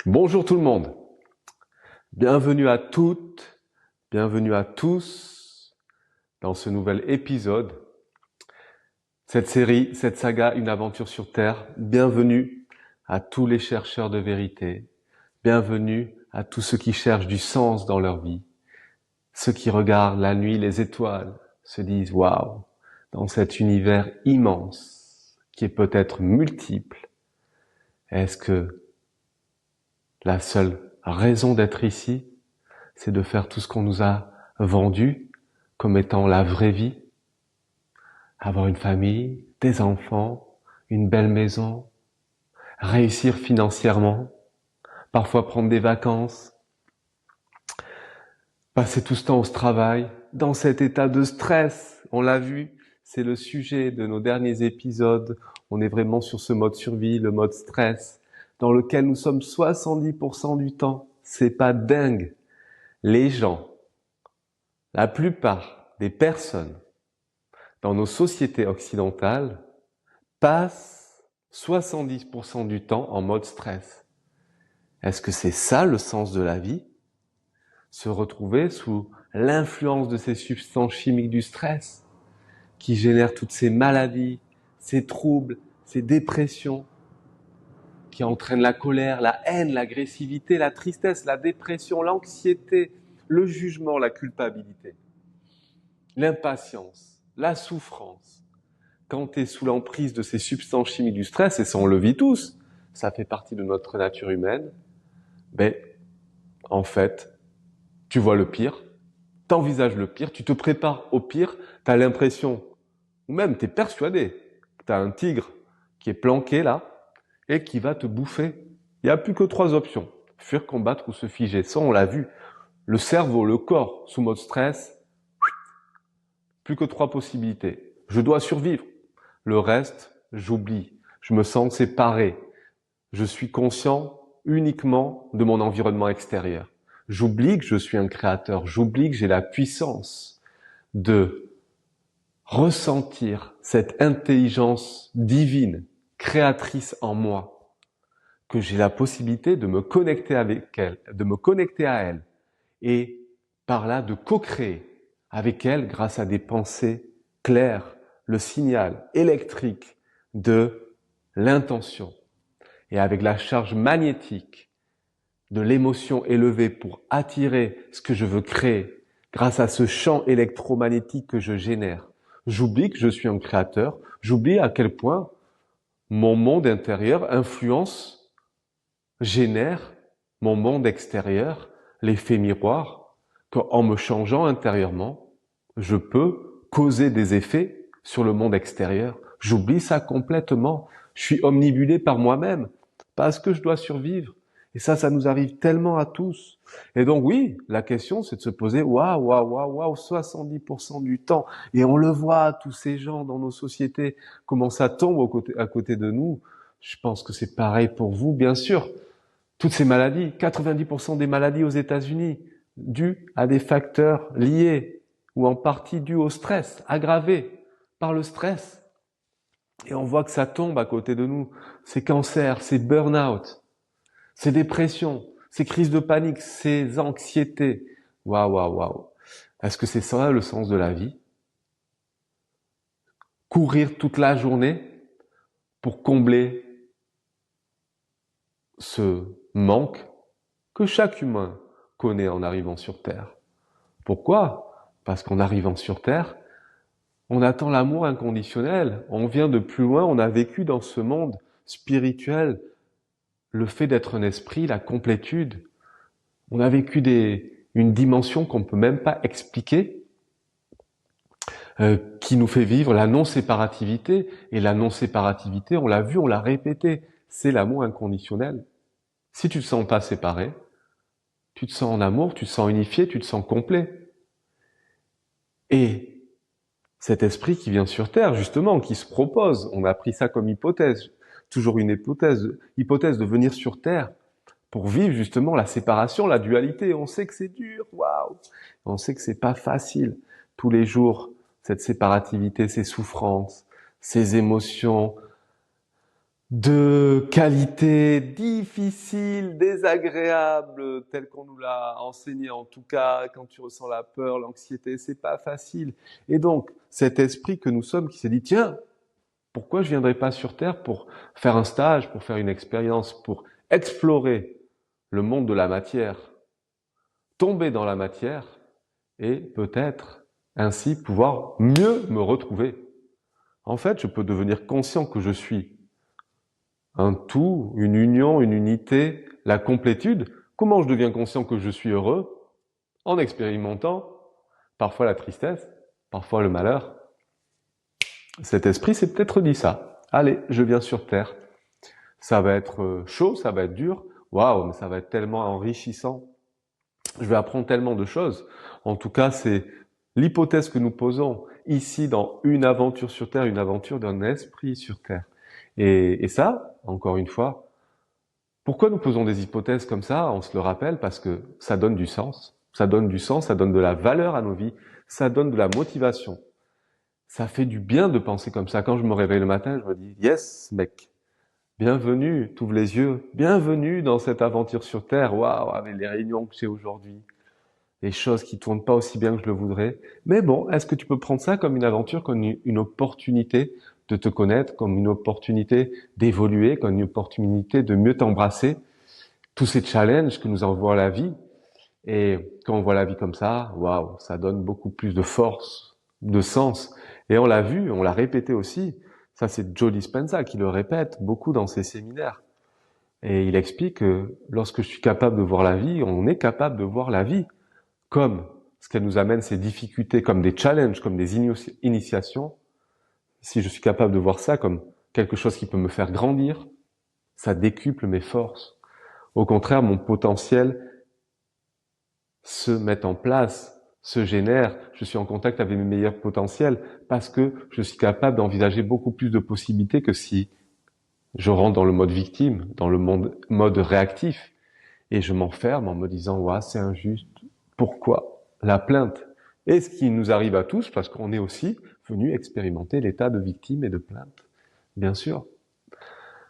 Bonjour tout le monde, bienvenue à toutes, bienvenue à tous dans ce nouvel épisode. Cette série, cette saga, une aventure sur Terre, bienvenue à tous les chercheurs de vérité, bienvenue à tous ceux qui cherchent du sens dans leur vie, ceux qui regardent la nuit les étoiles, se disent waouh, dans cet univers immense qui est peut-être multiple, est-ce que la seule raison d'être ici, c'est de faire tout ce qu'on nous a vendu comme étant la vraie vie, avoir une famille, des enfants, une belle maison, réussir financièrement, parfois prendre des vacances, passer tout ce temps au travail, dans cet état de stress, on l'a vu, c'est le sujet de nos derniers épisodes, on est vraiment sur ce mode survie, le mode stress, dans lequel nous sommes 70% du temps, c'est pas dingue. Les gens, la plupart des personnes dans nos sociétés occidentales passent 70% du temps en mode stress. Est-ce que c'est ça le sens de la vie? Se retrouver sous l'influence de ces substances chimiques du stress qui génèrent toutes ces maladies, ces troubles, ces dépressions, qui entraînent la colère, la haine, l'agressivité, la tristesse, la dépression, l'anxiété, le jugement, la culpabilité, l'impatience, la souffrance. Quand tu es sous l'emprise de ces substances chimiques du stress, et ça on le vit tous, ça fait partie de notre nature humaine, ben, en fait, tu vois le pire, t'envisages le pire, tu te prépares au pire, t'as l'impression, ou même t'es persuadé, que t'as un tigre qui est planqué là, et qui va te bouffer. Il n'y a plus que 3 options. Fuir, combattre ou se figer. Ça, on l'a vu. Le cerveau, le corps, sous mode stress, plus que 3 possibilités. Je dois survivre. Le reste, j'oublie. Je me sens séparé. Je suis conscient uniquement de mon environnement extérieur. J'oublie que je suis un créateur. J'oublie que j'ai la puissance de ressentir cette intelligence divine, créatrice en moi, que j'ai la possibilité de me connecter avec elle, de me connecter à elle, et par là de co-créer avec elle grâce à des pensées claires, le signal électrique de l'intention, et avec la charge magnétique de l'émotion élevée pour attirer ce que je veux créer grâce à ce champ électromagnétique que je génère. J'oublie que je suis un créateur, j'oublie à quel point mon monde intérieur influence, génère mon monde extérieur, l'effet miroir, qu'en me changeant intérieurement, je peux causer des effets sur le monde extérieur. J'oublie ça complètement. Je suis omnibulé par moi-même parce que je dois survivre. Et ça nous arrive tellement à tous. Et donc oui, la question c'est de se poser, waouh, 70% du temps. Et on le voit, tous ces gens dans nos sociétés, comment ça tombe à côté de nous. Je pense que c'est pareil pour vous, bien sûr. Toutes ces maladies, 90% des maladies aux États-Unis, dues à des facteurs liés ou en partie dus au stress, aggravés par le stress. Et on voit que ça tombe à côté de nous. Ces cancers, ces burn-out, ces dépressions, ces crises de panique, ces anxiétés. Waouh. Est-ce que c'est ça le sens de la vie? Courir toute la journée pour combler ce manque que chaque humain connaît en arrivant sur Terre. Pourquoi? Parce qu'en arrivant sur Terre, on attend l'amour inconditionnel. On vient de plus loin, on a vécu dans ce monde spirituel le fait d'être un esprit, la complétude. On a vécu une dimension qu'on ne peut même pas expliquer, qui nous fait vivre la non-séparativité. Et la non-séparativité, on l'a vu, on l'a répété, c'est l'amour inconditionnel. Si tu te sens pas séparé, tu te sens en amour, tu te sens unifié, tu te sens complet. Et cet esprit qui vient sur Terre, justement, qui se propose, on a pris ça comme hypothèse, toujours une hypothèse de venir sur Terre pour vivre justement la séparation, la dualité. On sait que c'est dur, waouh. On sait que c'est pas facile. Tous les jours, cette séparativité, ces souffrances, ces émotions de qualité difficile, désagréable, tel qu'on nous l'a enseigné en tout cas, quand tu ressens la peur, l'anxiété, c'est pas facile. Et donc, cet esprit que nous sommes qui s'est dit, tiens, pourquoi je viendrais pas sur Terre pour faire un stage, pour faire une expérience, pour explorer le monde de la matière, tomber dans la matière et peut-être ainsi pouvoir mieux me retrouver. En fait, je peux devenir conscient que je suis un tout, une union, une unité, la complétude. Comment je deviens conscient que je suis heureux? En expérimentant parfois la tristesse, parfois le malheur. Cet esprit s'est peut-être dit ça. Allez, je viens sur Terre. Ça va être chaud, ça va être dur. Waouh, mais ça va être tellement enrichissant. Je vais apprendre tellement de choses. En tout cas, c'est l'hypothèse que nous posons ici dans une aventure sur Terre, une aventure d'un esprit sur Terre. Et ça, encore une fois, pourquoi nous posons des hypothèses comme ça? On se le rappelle parce que ça donne du sens. Ça donne du sens, ça donne de la valeur à nos vies, ça donne de la motivation. Ça fait du bien de penser comme ça. Quand je me réveille le matin, je me dis, yes, mec, bienvenue, t'ouvres les yeux, bienvenue dans cette aventure sur Terre. Waouh, avec les réunions que j'ai aujourd'hui, les choses qui tournent pas aussi bien que je le voudrais. Mais bon, est-ce que tu peux prendre ça comme une aventure, comme une opportunité de te connaître, comme une opportunité d'évoluer, comme une opportunité de mieux t'embrasser? Tous ces challenges que nous envoie la vie. Et quand on voit la vie comme ça, waouh, ça donne beaucoup plus de force, de sens. Et on l'a vu, on l'a répété aussi. Ça, c'est Joe Dispenza qui le répète beaucoup dans ses séminaires. Et il explique que lorsque je suis capable de voir la vie, on est capable de voir la vie comme ce qu'elle nous amène, ces difficultés, comme des challenges, comme des initiations. Si je suis capable de voir ça comme quelque chose qui peut me faire grandir, ça décuple mes forces. Au contraire, mon potentiel se met en place, se génère, je suis en contact avec mes meilleurs potentiels parce que je suis capable d'envisager beaucoup plus de possibilités que si je rentre dans le mode victime, dans le mode réactif et je m'enferme en me disant ouais, c'est injuste, pourquoi la plainte? Et ce qui nous arrive à tous parce qu'on est aussi venu expérimenter l'état de victime et de plainte, bien sûr.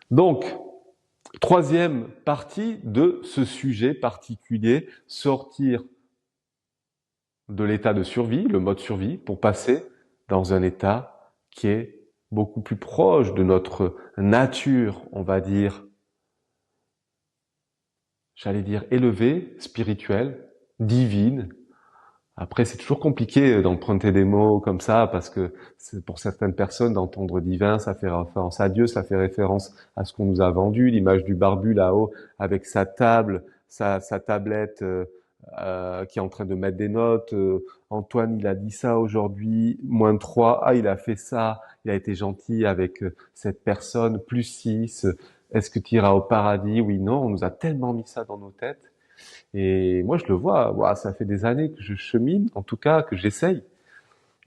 Donc, troisième partie de ce sujet particulier, sortir de l'état de survie, le mode survie, pour passer dans un état qui est beaucoup plus proche de notre nature, on va dire, j'allais dire élevée, spirituelle, divine. Après, c'est toujours compliqué d'emprunter des mots comme ça parce que pour certaines personnes, d'entendre divin, ça fait référence à Dieu, ça fait référence à ce qu'on nous a vendu, l'image du barbu là-haut avec sa table, sa tablette qui est en train de mettre des notes. Antoine, il a dit ça aujourd'hui, -3. Ah, il a fait ça, il a été gentil avec cette personne, +6. Est-ce que tu iras au paradis? Oui, non, on nous a tellement mis ça dans nos têtes. Et moi, je le vois, ouah, ça fait des années que je chemine, en tout cas que j'essaye.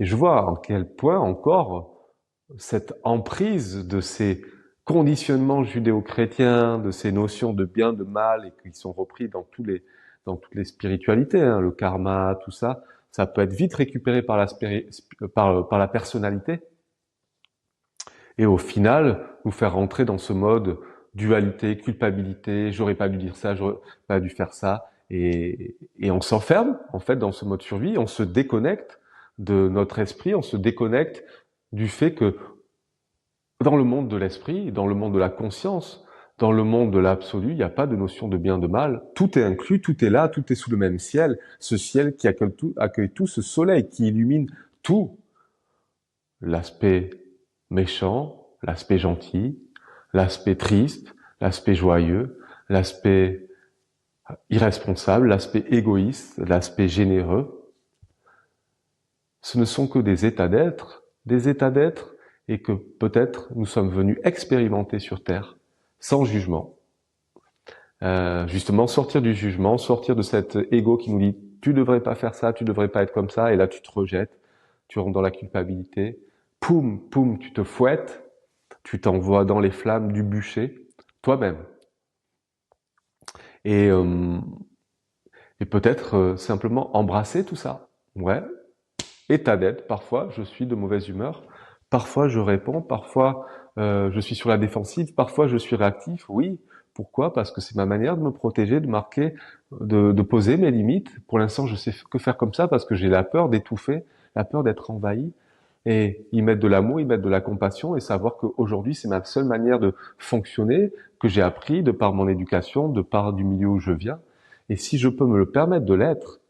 Et je vois en quel point encore cette emprise de ces conditionnements judéo-chrétiens, de ces notions de bien, de mal, et qui sont repris dans toutes les spiritualités, hein, le karma, tout ça, ça peut être vite récupéré par par la personnalité. Et au final, nous faire rentrer dans ce mode dualité, culpabilité, j'aurais pas dû dire ça, j'aurais pas dû faire ça. Et on s'enferme, en fait, dans ce mode survie, on se déconnecte de notre esprit, on se déconnecte du fait que dans le monde de l'esprit, dans le monde de la conscience, dans le monde de l'absolu, il n'y a pas de notion de bien, de mal. Tout est inclus, tout est là, tout est sous le même ciel. Ce ciel qui accueille tout ce soleil, qui illumine tout. L'aspect méchant, l'aspect gentil, l'aspect triste, l'aspect joyeux, l'aspect irresponsable, l'aspect égoïste, l'aspect généreux. Ce ne sont que des états d'être, et que peut-être nous sommes venus expérimenter sur Terre, sans jugement. Justement, sortir du jugement, sortir de cet ego qui nous dit « tu devrais pas faire ça, tu devrais pas être comme ça », et là tu te rejettes, tu rentres dans la culpabilité, poum, poum, tu te fouettes, tu t'envoies dans les flammes du bûcher, toi-même. Et, euh, et peut-être simplement embrasser tout ça. Ouais, état d'être, parfois je suis de mauvaise humeur, parfois je réponds, parfois je suis sur la défensive, parfois je suis réactif. Oui. Pourquoi? Parce que c'est ma manière de me protéger, de marquer, de poser mes limites. Pour l'instant, je sais que faire comme ça parce que j'ai la peur d'étouffer, la peur d'être envahi. Et y mettre de l'amour, y mettre de la compassion et savoir qu'aujourd'hui, c'est ma seule manière de fonctionner que j'ai appris de par mon éducation, de par du milieu où je viens. Et si je peux me le permettre de l'être,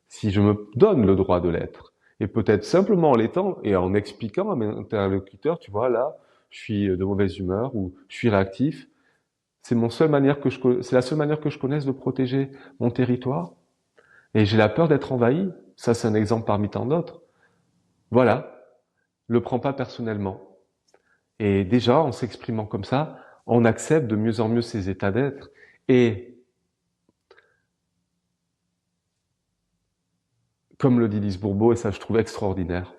si je me donne le droit de l'être, et peut-être simplement en l'étant et en expliquant à mes interlocuteurs, tu vois, là, je suis de mauvaise humeur ou je suis réactif, c'est la seule manière que je connaisse de protéger mon territoire. Et j'ai la peur d'être envahi. Ça, c'est un exemple parmi tant d'autres. Voilà. Le prends pas personnellement. Et déjà, en s'exprimant comme ça, on accepte de mieux en mieux ces états d'être. Et comme le dit Lise Bourbeau, et ça je trouve extraordinaire,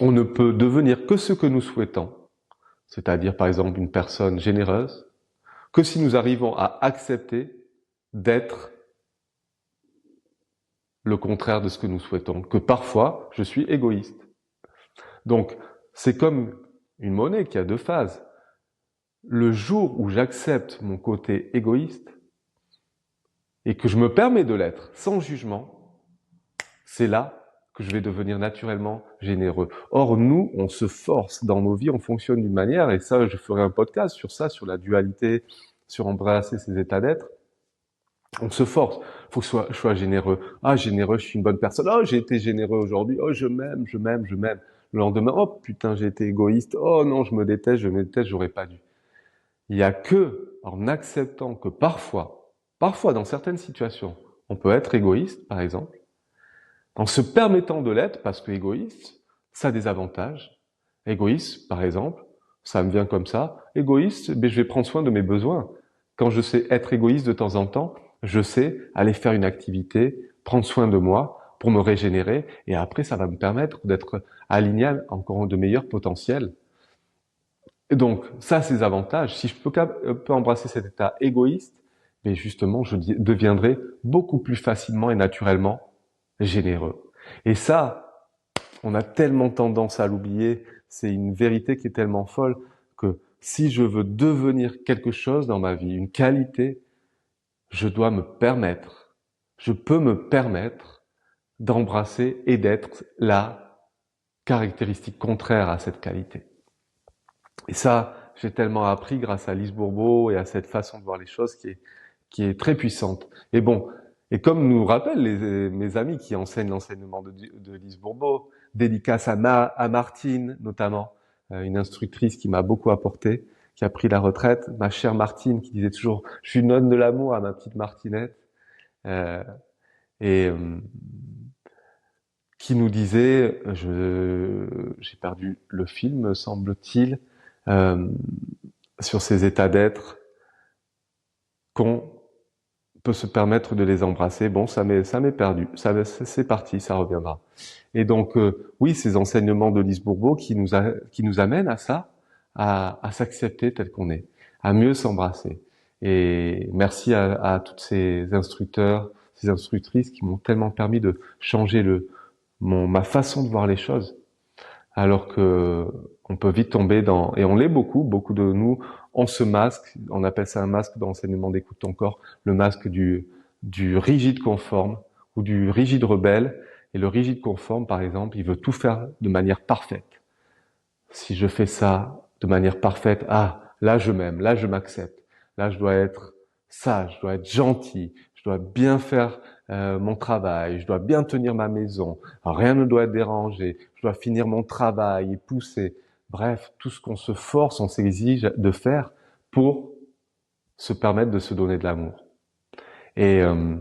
on ne peut devenir que ce que nous souhaitons, c'est-à-dire par exemple une personne généreuse, que si nous arrivons à accepter d'être le contraire de ce que nous souhaitons, que parfois je suis égoïste. Donc c'est comme une monnaie qui a deux phases. Le jour où j'accepte mon côté égoïste et que je me permets de l'être sans jugement, c'est là que je vais devenir naturellement généreux. Or, nous, on se force dans nos vies, on fonctionne d'une manière, et ça, je ferai un podcast sur ça, sur la dualité, sur embrasser ces états d'être. On se force. Faut que je sois généreux. Ah, généreux, je suis une bonne personne. Oh, j'ai été généreux aujourd'hui. Oh, je m'aime, je m'aime, je m'aime. Le lendemain, oh putain, j'ai été égoïste. Oh non, je me déteste, j'aurais pas dû. Il y a que en acceptant que parfois dans certaines situations, on peut être égoïste, par exemple, en se permettant de l'être, parce que égoïste, ça a des avantages. Égoïste, par exemple, ça me vient comme ça. Égoïste, mais je vais prendre soin de mes besoins. Quand je sais être égoïste de temps en temps, je sais aller faire une activité, prendre soin de moi pour me régénérer, et après, ça va me permettre d'être aligné à encore de meilleurs potentiels. Et donc, ça, c'est des avantages. Si je peux embrasser cet état égoïste, mais justement, je deviendrai beaucoup plus facilement et naturellement généreux. Et ça, on a tellement tendance à l'oublier. C'est une vérité qui est tellement folle que si je veux devenir quelque chose dans ma vie, une qualité, je dois me permettre, je peux me permettre d'embrasser et d'être la caractéristique contraire à cette qualité. Et ça, j'ai tellement appris grâce à Lise Bourbeau et à cette façon de voir les choses qui est très puissante. Et bon, et comme nous rappellent mes amis qui enseignent l'enseignement de Lise Bourbeau, dédicace à Martine notamment, une instructrice qui m'a beaucoup apporté, qui a pris la retraite, ma chère Martine, qui disait toujours « je suis une nonne de l'amour à ma petite Martinette euh, », et qui nous disait, j'ai perdu le film, me semble-t-il, euh, sur ces états d'être, qu'on peut se permettre de les embrasser. Bon, ça m'est perdu. C'est parti, ça reviendra. Et donc, oui, ces enseignements de Lise Bourbeau qui nous amènent à ça, à s'accepter tel qu'on est, à mieux s'embrasser. Et merci à tous ces instructeurs, ces instructrices qui m'ont tellement permis de changer ma façon de voir les choses. Alors que on peut vite tomber et on l'est beaucoup de nous, on se masque, on appelle ça un masque d'enseignement d'écoute ton corps, le masque du rigide conforme ou du rigide rebelle. Et le rigide conforme, par exemple, il veut tout faire de manière parfaite. Si je fais ça de manière parfaite, ah, là je m'aime, là je m'accepte, là je dois être sage, je dois être gentil, je dois bien faire mon travail, je dois bien tenir ma maison, rien ne doit être dérangé, je dois finir mon travail et pousser. Bref, tout ce qu'on se force, on s'exige de faire pour se permettre de se donner de l'amour. Et, euh,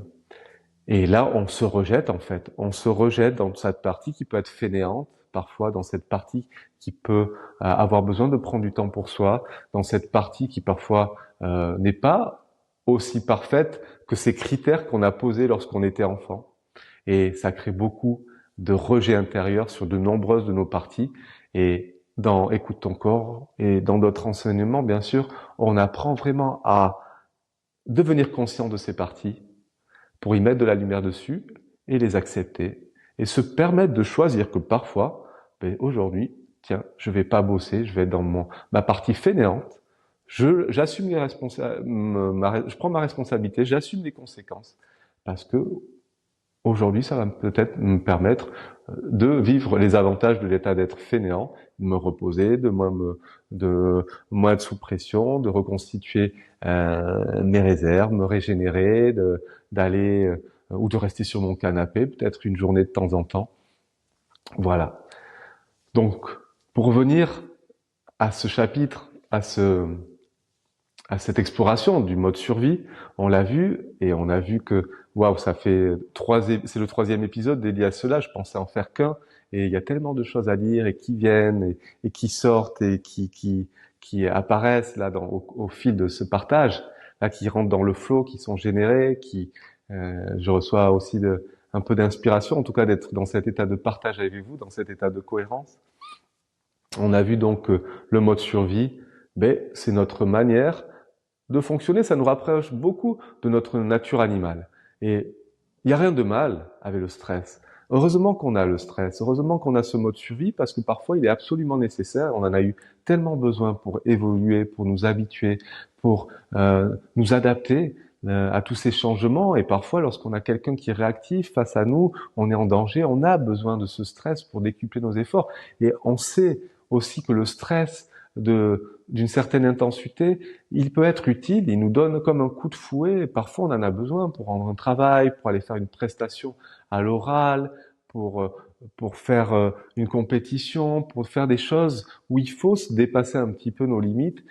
et là, on se rejette en fait. On se rejette dans cette partie qui peut être fainéante, parfois dans cette partie qui peut avoir besoin de prendre du temps pour soi, dans cette partie qui parfois n'est pas aussi parfaite que ces critères qu'on a posés lorsqu'on était enfant. Et ça crée beaucoup de rejet intérieur sur de nombreuses de nos parties. Et dans Écoute ton corps et dans d'autres enseignements, bien sûr, on apprend vraiment à devenir conscient de ces parties pour y mettre de la lumière dessus et les accepter et se permettre de choisir que parfois, aujourd'hui, tiens, je vais pas bosser, je vais être dans ma partie fainéante. J'assume je prends ma responsabilité, j'assume les conséquences parce que aujourd'hui, ça va peut-être me permettre de vivre les avantages de l'état d'être fainéant, de me reposer, de moins être sous pression, de reconstituer mes réserves, me régénérer, d'aller ou de rester sur mon canapé, peut-être une journée de temps en temps. Voilà. Donc, pour revenir à ce chapitre, à cette exploration du mode survie, on l'a vu et on a vu que waouh, c'est le troisième épisode dédié à cela. Je pensais en faire qu'un et il y a tellement de choses à lire et qui viennent et qui sortent et qui apparaissent là au fil de ce partage, là qui rentrent dans le flow, qui sont générés, je reçois aussi un peu d'inspiration, en tout cas d'être dans cet état de partage avec vous, dans cet état de cohérence. On a vu donc que le mode survie, c'est notre manière de fonctionner, ça nous rapproche beaucoup de notre nature animale. Et il n'y a rien de mal avec le stress. Heureusement qu'on a le stress, heureusement qu'on a ce mode survie, parce que parfois il est absolument nécessaire. On en a eu tellement besoin pour évoluer, pour nous habituer, pour nous adapter à tous ces changements. Et parfois, lorsqu'on a quelqu'un qui est réactif face à nous, on est en danger, on a besoin de ce stress pour décupler nos efforts. Et on sait aussi que le stress d'une certaine intensité, il peut être utile, il nous donne comme un coup de fouet, parfois on en a besoin pour rendre un travail, pour aller faire une prestation à l'oral, pour faire une compétition, pour faire des choses où il faut se dépasser un petit peu nos limites.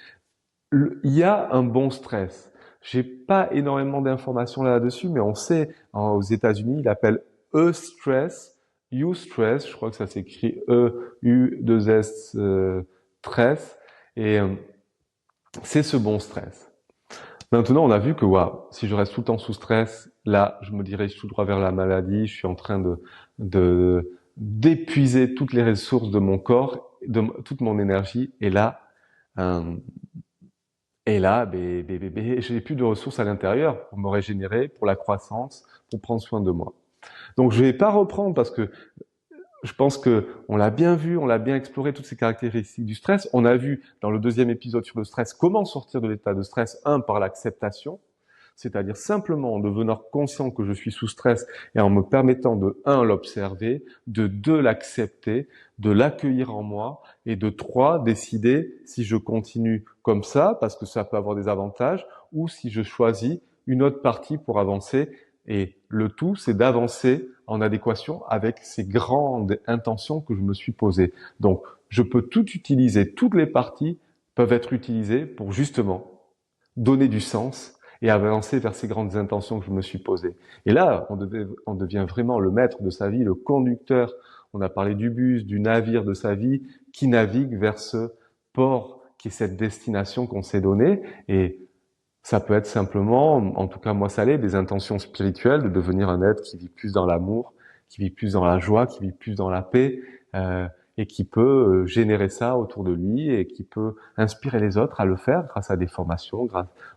Il y a un bon stress. J'ai pas énormément d'informations là-dessus, mais on sait, aux États-Unis, ils l'appellent E-stress, U-stress, je crois que ça s'écrit E-U-2-S, stress, et c'est ce bon stress. Maintenant, on a vu que si je reste tout le temps sous stress, là, je me dirige tout droit vers la maladie, je suis en train d'épuiser toutes les ressources de mon corps, toute mon énergie, euh, et là, j'ai plus de ressources à l'intérieur pour me régénérer, pour la croissance, pour prendre soin de moi. Donc, je vais pas reprendre parce que je pense que on l'a bien vu, on l'a bien exploré toutes ces caractéristiques du stress. On a vu dans le deuxième épisode sur le stress comment sortir de l'état de stress, par l'acceptation, c'est-à-dire simplement en devenant conscient que je suis sous stress et en me permettant de l'observer, de deux, l'accepter, de l'accueillir en moi et de trois, décider si je continue comme ça parce que ça peut avoir des avantages ou si je choisis une autre partie pour avancer. Et le tout, c'est d'avancer en adéquation avec ces grandes intentions que je me suis posées. Donc, je peux tout utiliser, toutes les parties peuvent être utilisées pour justement donner du sens et avancer vers ces grandes intentions que je me suis posées. Et là, on devient vraiment le maître de sa vie, le conducteur. On a parlé du bus, du navire de sa vie, qui navigue vers ce port qui est cette destination qu'on s'est donnée. Et ça peut être simplement, en tout cas moi ça l'est, des intentions spirituelles, de devenir un être qui vit plus dans l'amour, qui vit plus dans la joie, qui vit plus dans la paix, et qui peut générer ça autour de lui et qui peut inspirer les autres à le faire grâce à des formations,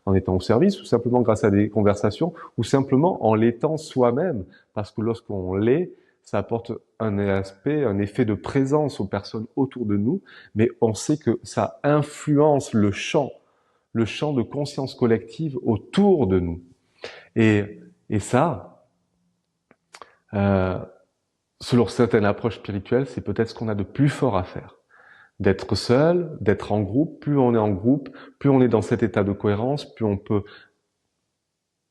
en étant au service ou simplement grâce à des conversations ou simplement en l'étant soi-même. Parce que lorsqu'on l'est, ça apporte un effet de présence aux personnes autour de nous, mais on sait que ça influence le champ de conscience collective autour de nous. Et ça, selon certaines approches spirituelles, c'est peut-être ce qu'on a de plus fort à faire. D'être seul, d'être en groupe. Plus on est en groupe, plus on est dans cet état de cohérence, plus on peut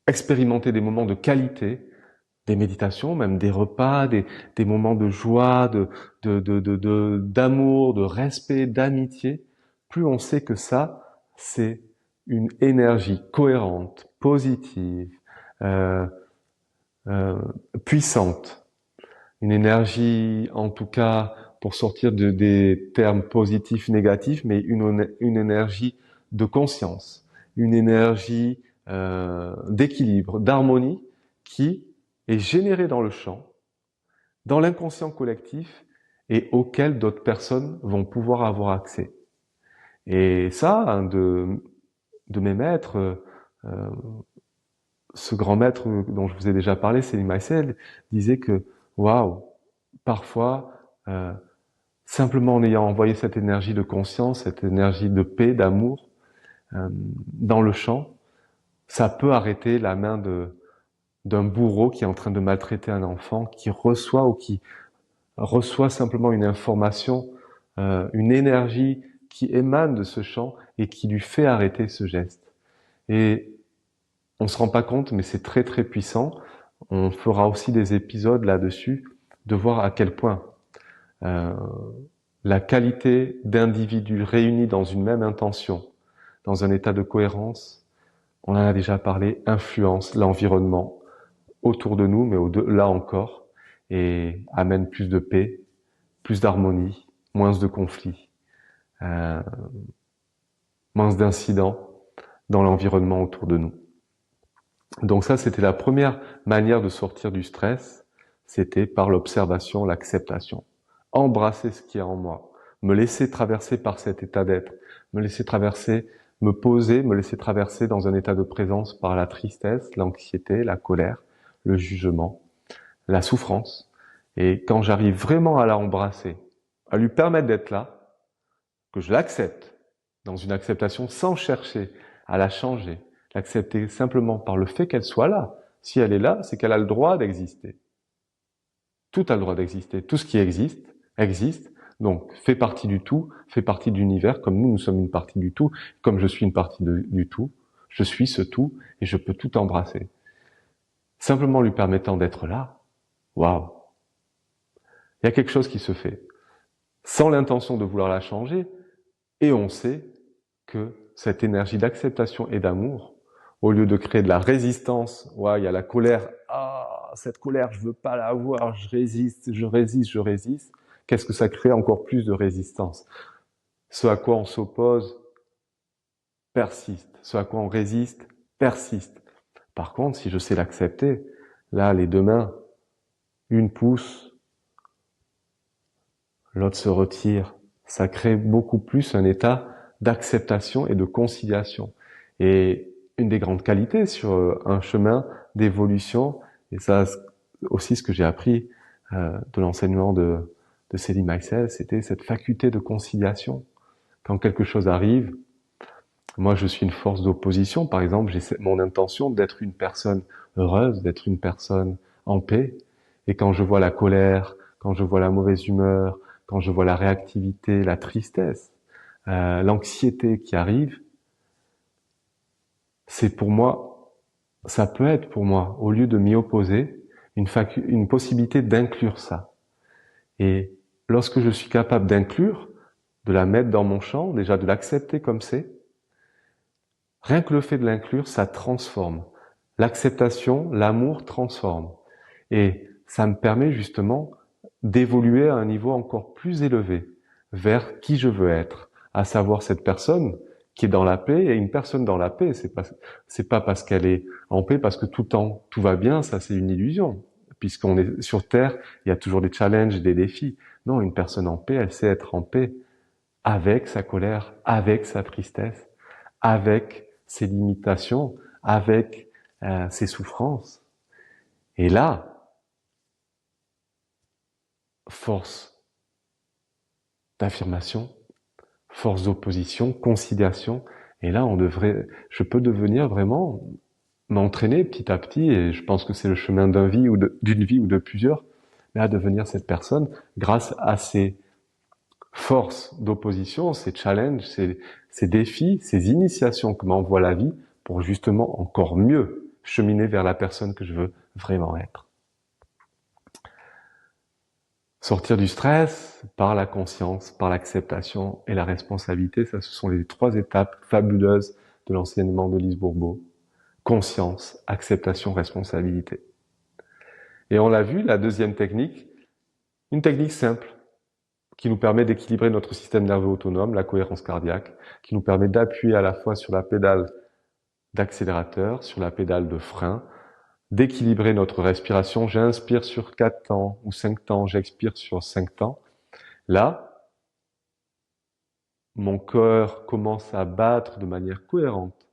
expérimenter des moments de qualité, des méditations, même des repas, des moments de joie, d'amour, de respect, d'amitié. Plus on sait que ça, c'est une énergie cohérente, positive, euh, puissante. Une énergie, en tout cas, pour sortir des termes positifs, négatifs, mais une énergie de conscience, une énergie d'équilibre, d'harmonie, qui est générée dans le champ, dans l'inconscient collectif, et auquel d'autres personnes vont pouvoir avoir accès. Et ça, un de mes maîtres, ce grand maître dont je vous ai déjà parlé, Selim Aïssel, disait que, waouh, parfois, simplement en ayant envoyé cette énergie de conscience, cette énergie de paix, d'amour, dans le champ, ça peut arrêter la main d'un bourreau qui est en train de maltraiter un enfant, qui reçoit ou qui reçoit simplement une information, une énergie qui émane de ce champ et qui lui fait arrêter ce geste. Et on se rend pas compte, mais c'est très très puissant. On fera aussi des épisodes là-dessus, de voir à quel point la qualité d'individus réunis dans une même intention, dans un état de cohérence, on en a déjà parlé, influence l'environnement autour de nous, mais au-delà encore, et amène plus de paix, plus d'harmonie, moins de conflits, euh, moins d'incidents dans l'environnement autour de nous. Donc ça, c'était la première manière de sortir du stress, c'était par l'observation, l'acceptation. Embrasser ce qui est en moi, me laisser traverser par cet état d'être, me laisser traverser, me poser, me laisser traverser dans un état de présence par la tristesse, l'anxiété, la colère, le jugement, la souffrance. Et quand j'arrive vraiment à la embrasser, à lui permettre d'être là, que je l'accepte, dans une acceptation sans chercher à la changer, l'accepter simplement par le fait qu'elle soit là. Si elle est là, c'est qu'elle a le droit d'exister. Tout a le droit d'exister. Tout ce qui existe, existe. Donc, fait partie du tout, fait partie de l'univers, comme nous sommes une partie du tout, comme je suis une partie du tout, je suis ce tout, et je peux tout embrasser. Simplement lui permettant d'être là, waouh! Il y a quelque chose qui se fait. Sans l'intention de vouloir la changer, et on sait que cette énergie d'acceptation et d'amour, au lieu de créer de la résistance, ouais, il y a la colère, ah, cette colère, je veux pas la avoir, je résiste, je résiste, je résiste. Qu'est-ce que ça crée? Encore plus de résistance. Ce à quoi on s'oppose persiste. Ce à quoi on résiste persiste. Par contre, si je sais l'accepter, là, les deux mains, une pousse, l'autre se retire. Ça crée beaucoup plus un état d'acceptation et de conciliation. Et une des grandes qualités sur un chemin d'évolution, et ça aussi ce que j'ai appris de l'enseignement de Céline Maxel, c'était cette faculté de conciliation. Quand quelque chose arrive, moi je suis une force d'opposition, par exemple, j'ai mon intention d'être une personne heureuse, d'être une personne en paix, et quand je vois la colère, quand je vois la mauvaise humeur, quand je vois la réactivité, la tristesse, l'anxiété qui arrive, c'est pour moi, ça peut être pour moi, au lieu de m'y opposer, une possibilité d'inclure ça. Et lorsque je suis capable d'inclure, de la mettre dans mon champ, déjà de l'accepter comme c'est, rien que le fait de l'inclure, ça transforme. L'acceptation, l'amour transforme. Et ça me permet justement d'évoluer à un niveau encore plus élevé vers qui je veux être, à savoir cette personne qui est dans la paix. Et une personne dans la paix, c'est pas parce qu'elle est en paix, parce que tout va bien, ça c'est une illusion. Puisqu'on est sur Terre, il y a toujours des challenges, des défis. Non, une personne en paix, elle sait être en paix avec sa colère, avec sa tristesse, avec ses limitations, avec ses souffrances. Et là, force d'affirmation, force d'opposition, conciliation. Et là, je peux devenir vraiment m'entraîner petit à petit, et je pense que c'est le chemin d'une vie ou de plusieurs, mais à devenir cette personne grâce à ces forces d'opposition, ces challenges, ces défis, ces initiations que m'envoie la vie pour justement encore mieux cheminer vers la personne que je veux vraiment être. Sortir du stress par la conscience, par l'acceptation et la responsabilité, ça ce sont les 3 étapes fabuleuses de l'enseignement de Lise Bourbeau. Conscience, acceptation, responsabilité. Et on l'a vu, la deuxième technique, une technique simple qui nous permet d'équilibrer notre système nerveux autonome, la cohérence cardiaque, qui nous permet d'appuyer à la fois sur la pédale d'accélérateur, sur la pédale de frein, d'équilibrer notre respiration. J'inspire sur 4 temps ou 5 temps, j'expire sur 5 temps. Là, mon cœur commence à battre de manière cohérente,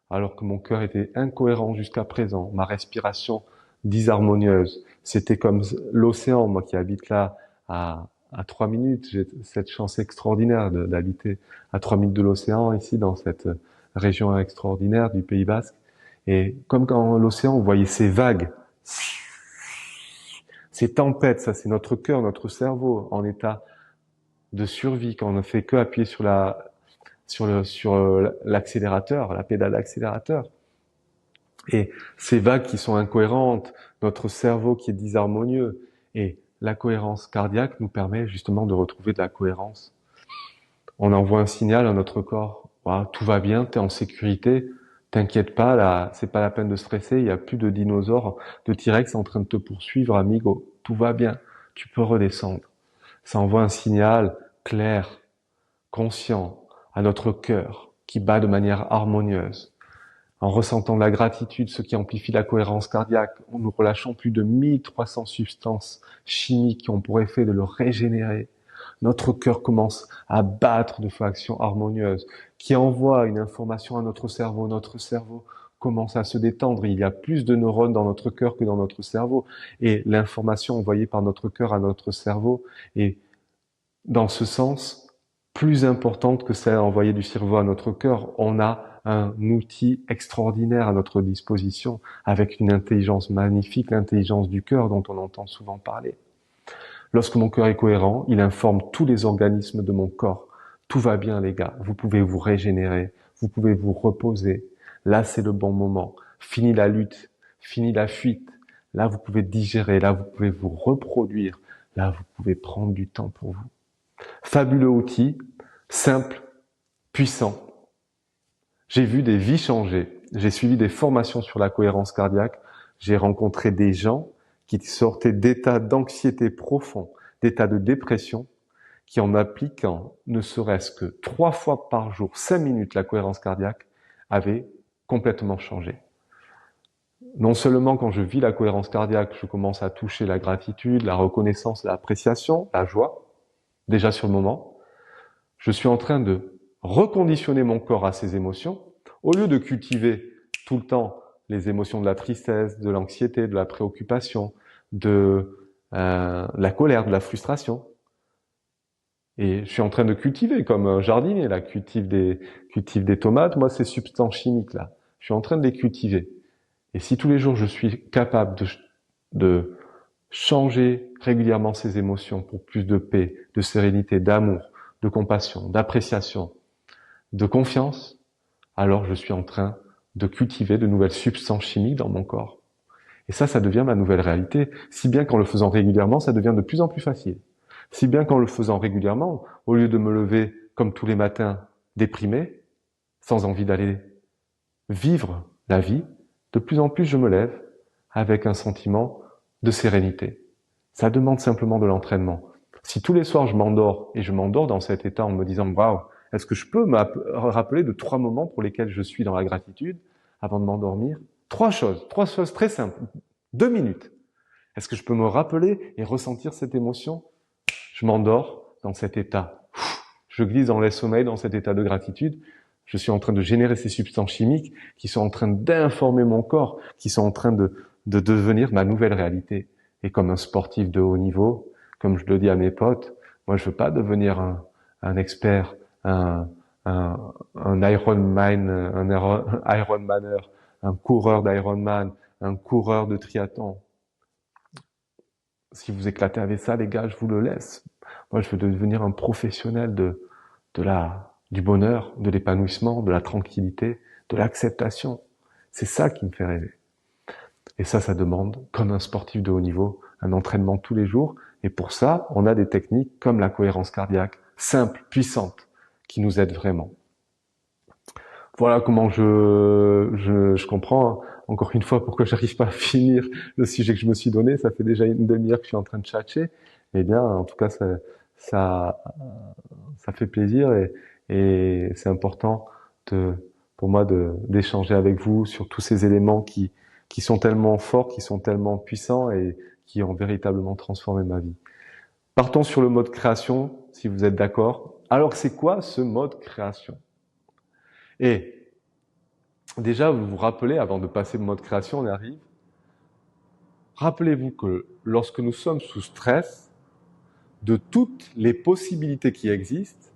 alors que mon cœur était incohérent jusqu'à présent. Ma respiration disharmonieuse. C'était comme l'océan, moi qui habite là, à à 3 minutes. J'ai cette chance extraordinaire d'habiter à 3 minutes de l'océan, ici, dans cette région extraordinaire du Pays Basque. Et comme quand l'océan, vous voyez ces vagues, ces tempêtes, ça c'est notre cœur, notre cerveau en état de survie, quand on ne fait que appuyer sur l'accélérateur, la pédale d'accélérateur. Et ces vagues qui sont incohérentes, notre cerveau qui est disharmonieux, et la cohérence cardiaque nous permet justement de retrouver de la cohérence. On envoie un signal à notre corps, ah, tout va bien, t'es en sécurité, t'inquiète pas, là, c'est pas la peine de stresser, il y a plus de dinosaures, de T-Rex en train de te poursuivre, amigo, tout va bien, tu peux redescendre. Ça envoie un signal clair, conscient, à notre cœur, qui bat de manière harmonieuse. En ressentant la gratitude, ce qui amplifie la cohérence cardiaque, en nous relâchant plus de 1300 substances chimiques qui ont pour effet de le régénérer. Notre cœur commence à battre de façon harmonieuse, qui envoie une information à notre cerveau. Notre cerveau commence à se détendre. Il y a plus de neurones dans notre cœur que dans notre cerveau. Et l'information envoyée par notre cœur à notre cerveau est, dans ce sens, plus importante que celle envoyée du cerveau à notre cœur. On a un outil extraordinaire à notre disposition, avec une intelligence magnifique, l'intelligence du cœur dont on entend souvent parler. Lorsque mon cœur est cohérent, il informe tous les organismes de mon corps. Tout va bien, les gars. Vous pouvez vous régénérer. Vous pouvez vous reposer. Là, c'est le bon moment. Fini la lutte. Fini la fuite. Là, vous pouvez digérer. Là, vous pouvez vous reproduire. Là, vous pouvez prendre du temps pour vous. Fabuleux outil, simple, puissant. J'ai vu des vies changer. J'ai suivi des formations sur la cohérence cardiaque. J'ai rencontré des gens qui sortaient d'états d'anxiété profond, d'états de dépression, qui en appliquant ne serait-ce que 3 fois par jour, 5 minutes la cohérence cardiaque, avaient complètement changé. Non seulement quand je vis la cohérence cardiaque, je commence à toucher la gratitude, la reconnaissance, l'appréciation, la joie, déjà sur le moment, je suis en train de reconditionner mon corps à ces émotions, au lieu de cultiver tout le temps les émotions de la tristesse, de l'anxiété, de la préoccupation, de la colère, de la frustration. Et je suis en train de cultiver, comme un jardinier, là, cultive des tomates, moi, ces substances chimiques, là. Je suis en train de les cultiver. Et si tous les jours, je suis capable de changer régulièrement ces émotions pour plus de paix, de sérénité, d'amour, de compassion, d'appréciation, de confiance, alors je suis en train de cultiver de nouvelles substances chimiques dans mon corps. Et ça devient ma nouvelle réalité, si bien qu'en le faisant régulièrement, ça devient de plus en plus facile. Si bien qu'en le faisant régulièrement, au lieu de me lever comme tous les matins déprimé, sans envie d'aller vivre la vie, de plus en plus je me lève avec un sentiment de sérénité. Ça demande simplement de l'entraînement. Si tous les soirs je m'endors et je m'endors dans cet état en me disant waouh, est-ce que je peux me rappeler de 3 moments pour lesquels je suis dans la gratitude avant de m'endormir? 3 choses très simples. 2 minutes. Est-ce que je peux me rappeler et ressentir cette émotion? Je m'endors dans cet état. Je glisse dans le sommeil, dans cet état de gratitude. Je suis en train de générer ces substances chimiques qui sont en train d'informer mon corps, qui sont en train de devenir ma nouvelle réalité. Et comme un sportif de haut niveau, comme je le dis à mes potes, moi je veux pas devenir un expert, un Ironman, un Ironmaner, un coureur d'Ironman, un coureur de triathlon. Si vous éclatez avec ça, les gars, je vous le laisse. Moi, je veux devenir un professionnel du bonheur, de l'épanouissement, de la tranquillité, de l'acceptation. C'est ça qui me fait rêver. Et ça demande, comme un sportif de haut niveau, un entraînement tous les jours. Et pour ça, on a des techniques comme la cohérence cardiaque, simples, puissantes, qui nous aident vraiment. Voilà comment je comprends, encore une fois, pourquoi j'arrive pas à finir le sujet que je me suis donné. Ça fait déjà une demi-heure que je suis en train de tchatcher. Eh bien, en tout cas, ça fait plaisir et c'est important pour moi d'échanger avec vous sur tous ces éléments qui sont tellement forts, qui sont tellement puissants et qui ont véritablement transformé ma vie. Partons sur le mode création, si vous êtes d'accord. Alors, c'est quoi ce mode création? Et déjà, vous vous rappelez, avant de passer au mode création, on arrive. Rappelez-vous que lorsque nous sommes sous stress, de toutes les possibilités qui existent,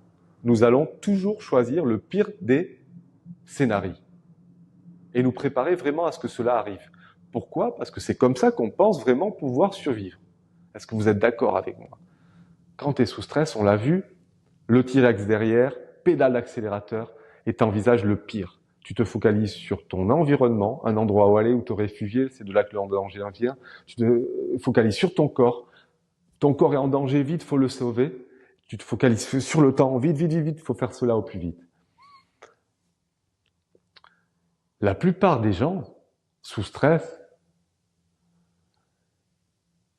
nous allons toujours choisir le pire des scénarios et nous préparer vraiment à ce que cela arrive. Pourquoi? Parce que c'est comme ça qu'on pense vraiment pouvoir survivre. Est-ce que vous êtes d'accord avec moi? Quand tu es sous stress, on l'a vu, le T-Rex derrière, pédale d'accélérateur, et t'envisages le pire. Tu te focalises sur ton environnement, un endroit où aller, où te réfugier, c'est de là que le danger vient. Tu te focalises sur ton corps est en danger, vite, faut le sauver. Tu te focalises sur le temps, vite, vite, vite, vite, faut faire cela au plus vite. La plupart des gens, sous stress,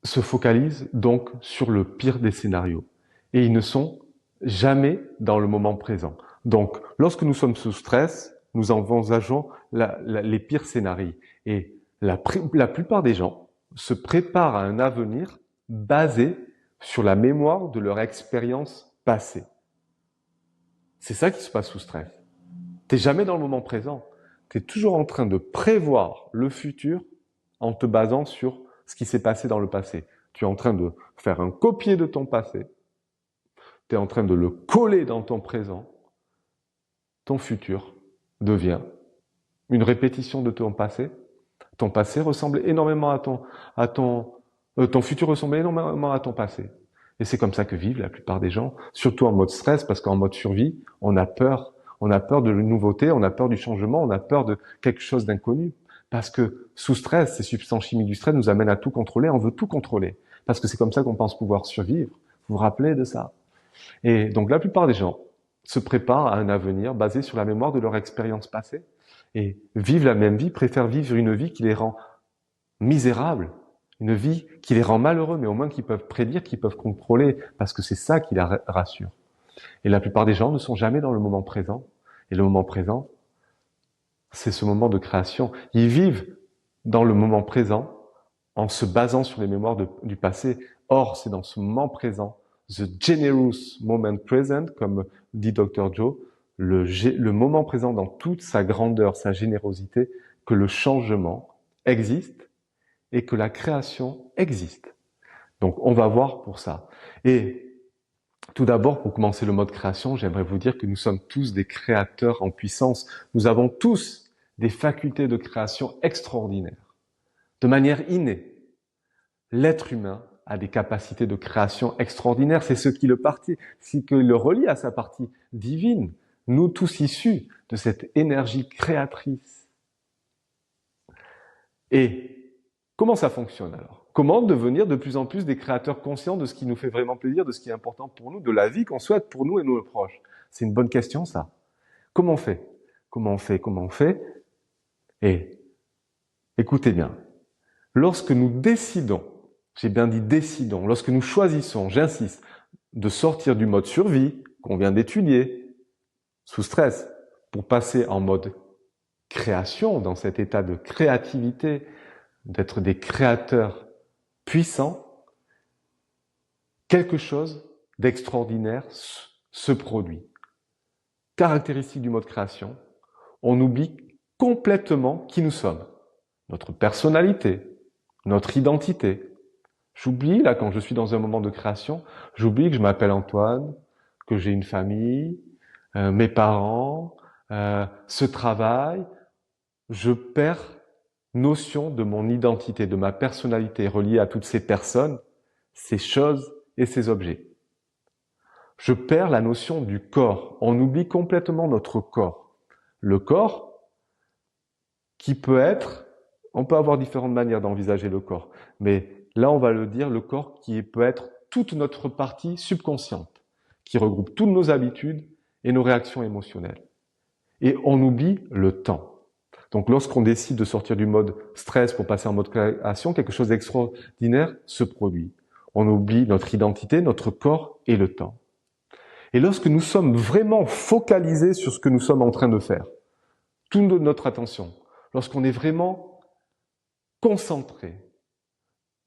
se focalisent donc sur le pire des scénarios. Et ils ne sont jamais dans le moment présent. Donc, lorsque nous sommes sous stress, nous envisageons les pires scénarios. Et la plupart des gens se préparent à un avenir basé sur la mémoire de leur expérience passée. C'est ça qui se passe sous stress. T'es jamais dans le moment présent. T'es toujours en train de prévoir le futur en te basant sur ce qui s'est passé dans le passé. Tu es en train de faire un copier de ton passé. Tu es en train de le coller dans ton présent. Ton futur devient une répétition de ton passé. Ton passé ressemble énormément ton futur ressemble énormément à ton passé. Et c'est comme ça que vivent la plupart des gens, surtout en mode stress, parce qu'en mode survie, on a peur. On a peur de la nouveauté, on a peur du changement, on a peur de quelque chose d'inconnu. Parce que sous stress, ces substances chimiques du stress nous amènent à tout contrôler, on veut tout contrôler. Parce que c'est comme ça qu'on pense pouvoir survivre. Vous vous rappelez de ça? Et donc la plupart des gens se préparent à un avenir basé sur la mémoire de leur expérience passée et vivent la même vie, préfèrent vivre une vie qui les rend misérables, une vie qui les rend malheureux, mais au moins qu'ils peuvent prédire, qu'ils peuvent contrôler, parce que c'est ça qui la rassure. Et la plupart des gens ne sont jamais dans le moment présent. Et le moment présent, c'est ce moment de création. Ils vivent dans le moment présent en se basant sur les mémoires du passé. Or, c'est dans ce moment présent, the generous moment present, comme dit Dr. Joe, le moment présent dans toute sa grandeur, sa générosité, que le changement existe et que la création existe. Donc, on va voir pour ça. Et tout d'abord, pour commencer le mode création, j'aimerais vous dire que nous sommes tous des créateurs en puissance. Nous avons tous des facultés de création extraordinaires. De manière innée, l'être humain a des capacités de création extraordinaires. C'est ce qui le relie à sa partie divine. Nous tous issus de cette énergie créatrice. Et comment ça fonctionne alors ? Comment devenir de plus en plus des créateurs conscients de ce qui nous fait vraiment plaisir, de ce qui est important pour nous, de la vie qu'on souhaite pour nous et nos proches? C'est une bonne question, ça. Comment on fait? Comment on fait? Et écoutez bien, lorsque nous décidons, j'ai bien dit décidons, lorsque nous choisissons, j'insiste, de sortir du mode survie qu'on vient d'étudier, sous stress, pour passer en mode création, dans cet état de créativité, d'être des créateurs puissants, quelque chose d'extraordinaire se produit. Caractéristique du mode création, on oublie complètement qui nous sommes, notre personnalité, notre identité. J'oublie, là, quand je suis dans un moment de création, j'oublie que je m'appelle Antoine, que j'ai une famille, mes parents, ce travail. Je perds notion de mon identité, de ma personnalité reliée à toutes ces personnes, ces choses et ces objets. Je perds la notion du corps. On oublie complètement notre corps. Le corps, qui peut être, on peut avoir différentes manières d'envisager le corps, mais là on va le dire, le corps qui peut être toute notre partie subconsciente, qui regroupe toutes nos habitudes et nos réactions émotionnelles. Et on oublie le temps. Donc lorsqu'on décide de sortir du mode stress pour passer en mode création, quelque chose d'extraordinaire se produit. On oublie notre identité, notre corps et le temps. Et lorsque nous sommes vraiment focalisés sur ce que nous sommes en train de faire, toute notre attention, lorsqu'on est vraiment concentré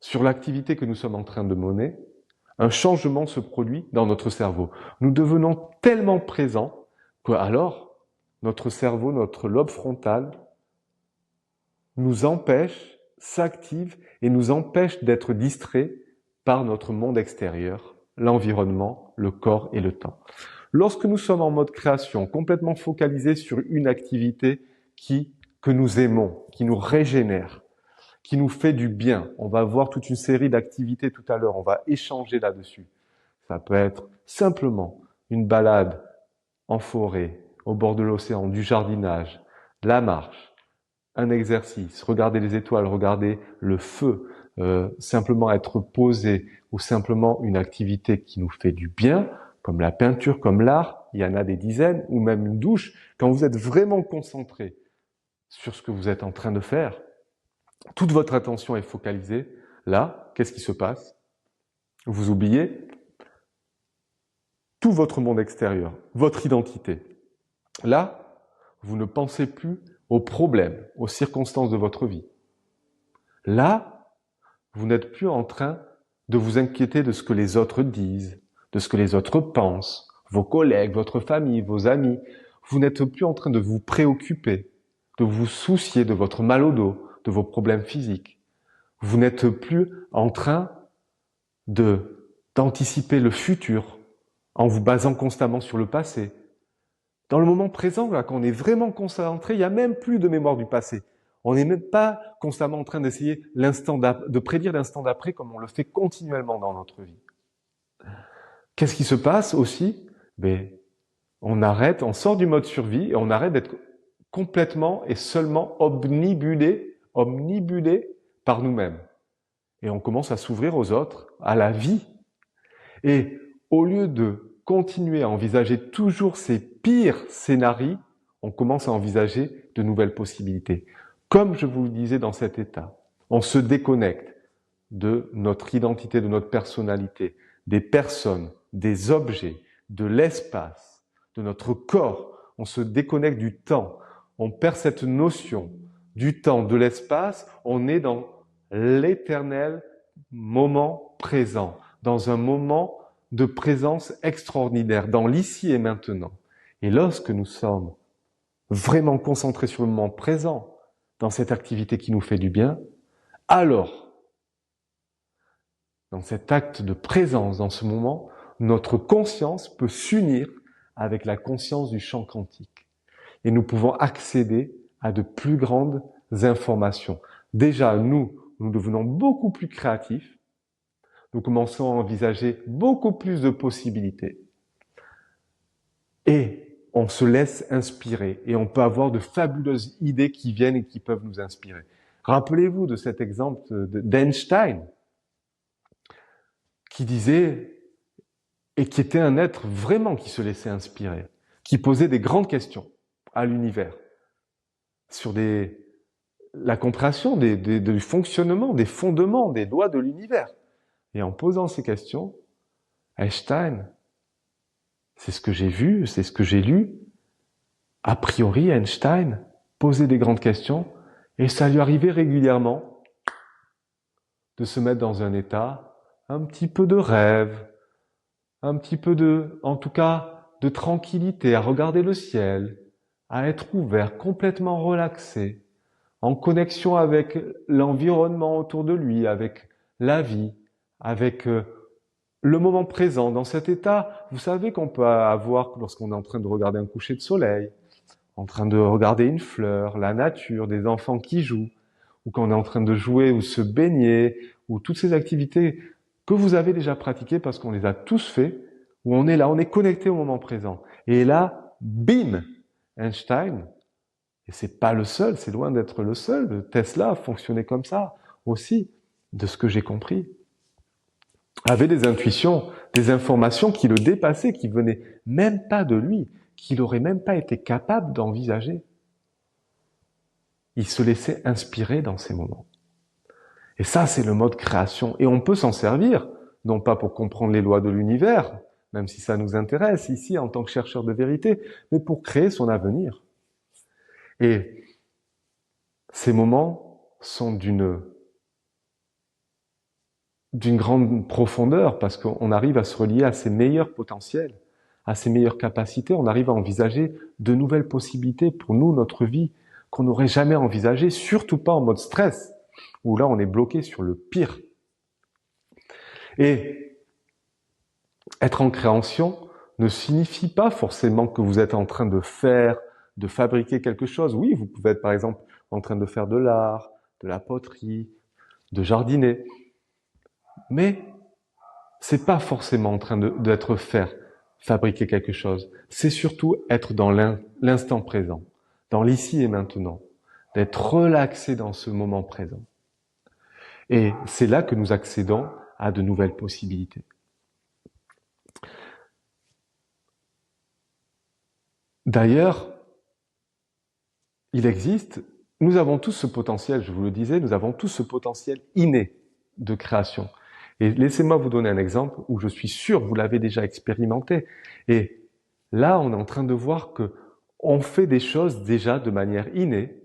sur l'activité que nous sommes en train de mener, un changement se produit dans notre cerveau. Nous devenons tellement présents que alors notre cerveau, notre lobe frontal nous s'active et nous empêche d'être distraits par notre monde extérieur, l'environnement, le corps et le temps. Lorsque nous sommes en mode création, complètement focalisés sur une activité que nous aimons, qui nous régénère, qui nous fait du bien, on va voir toute une série d'activités tout à l'heure, on va échanger là-dessus. Ça peut être simplement une balade en forêt, au bord de l'océan, du jardinage, la marche, un exercice, regarder les étoiles, regarder le feu, simplement être posé ou simplement une activité qui nous fait du bien, comme la peinture, comme l'art, il y en a des dizaines, ou même une douche. Quand vous êtes vraiment concentré sur ce que vous êtes en train de faire, toute votre attention est focalisée. Là, qu'est-ce qui se passe? Vous oubliez tout votre monde extérieur, votre identité. Là, vous ne pensez plus aux problèmes, aux circonstances de votre vie. Là, vous n'êtes plus en train de vous inquiéter de ce que les autres disent, de ce que les autres pensent, vos collègues, votre famille, vos amis. Vous n'êtes plus en train de vous préoccuper, de vous soucier de votre mal au dos, de vos problèmes physiques. Vous n'êtes plus en train d'anticiper le futur en vous basant constamment sur le passé. Dans le moment présent, là, quand on est vraiment concentré, il n'y a même plus de mémoire du passé. On n'est même pas constamment en train d'essayer de prédire l'instant d'après comme on le fait continuellement dans notre vie. Qu'est-ce qui se passe aussi? On sort du mode survie et on arrête d'être complètement et seulement omnibulé par nous-mêmes. Et on commence à s'ouvrir aux autres, à la vie. Et au lieu de continuer à envisager toujours ces pires scénarios, on commence à envisager de nouvelles possibilités. Comme je vous le disais dans cet état, on se déconnecte de notre identité, de notre personnalité, des personnes, des objets, de l'espace, de notre corps. On se déconnecte du temps. On perd cette notion du temps, de l'espace. On est dans l'éternel moment présent, dans un moment de présence extraordinaire, dans l'ici et maintenant. Et lorsque nous sommes vraiment concentrés sur le moment présent, dans cette activité qui nous fait du bien, alors, dans cet acte de présence, dans ce moment, notre conscience peut s'unir avec la conscience du champ quantique. Et nous pouvons accéder à de plus grandes informations. Déjà, nous devenons beaucoup plus créatifs. Nous commençons à envisager beaucoup plus de possibilités. Et on se laisse inspirer. Et on peut avoir de fabuleuses idées qui viennent et qui peuvent nous inspirer. Rappelez-vous de cet exemple d'Einstein, qui disait, et qui était un être vraiment qui se laissait inspirer, qui posait des grandes questions à l'univers, sur la compréhension du fonctionnement, des fondements, des lois de l'univers. Et en posant ces questions, Einstein, c'est ce que j'ai vu, c'est ce que j'ai lu, a priori Einstein posait des grandes questions et ça lui arrivait régulièrement de se mettre dans un état un petit peu de rêve, un petit peu en tout cas, de tranquillité, à regarder le ciel, à être ouvert, complètement relaxé, en connexion avec l'environnement autour de lui, avec la vie, avec le moment présent. Dans cet état, vous savez qu'on peut avoir lorsqu'on est en train de regarder un coucher de soleil, en train de regarder une fleur, la nature, des enfants qui jouent, ou quand on est en train de jouer ou se baigner, ou toutes ces activités que vous avez déjà pratiquées parce qu'on les a tous fait, où on est là, on est connecté au moment présent. Et là, bim, Einstein, et c'est pas le seul, c'est loin d'être le seul, Tesla fonctionnait comme ça aussi, de ce que j'ai compris, avait des intuitions, des informations qui le dépassaient, qui venaient même pas de lui, qu'il n'aurait même pas été capable d'envisager. Il se laissait inspirer dans ces moments. Et ça, c'est le mode création. Et on peut s'en servir, non pas pour comprendre les lois de l'univers, même si ça nous intéresse ici en tant que chercheur de vérité, mais pour créer son avenir. Et ces moments sont d'une grande profondeur parce qu'on arrive à se relier à ses meilleurs potentiels, à ses meilleures capacités. On arrive à envisager de nouvelles possibilités pour nous, notre vie, qu'on n'aurait jamais envisagées, surtout pas en mode stress, où là on est bloqué sur le pire. Et être en création ne signifie pas forcément que vous êtes en train de faire, de fabriquer quelque chose. Oui, vous pouvez être par exemple en train de faire de l'art, de la poterie, de jardiner. Mais c'est pas forcément en train d'être fabriquer quelque chose. C'est surtout être dans l'instant présent, dans l'ici et maintenant, d'être relaxé dans ce moment présent. Et c'est là que nous accédons à de nouvelles possibilités. D'ailleurs, il existe, nous avons tous ce potentiel, je vous le disais, nous avons tous ce potentiel inné de création. Et laissez-moi vous donner un exemple où je suis sûr, vous l'avez déjà expérimenté. Et là, on est en train de voir que on fait des choses déjà de manière innée,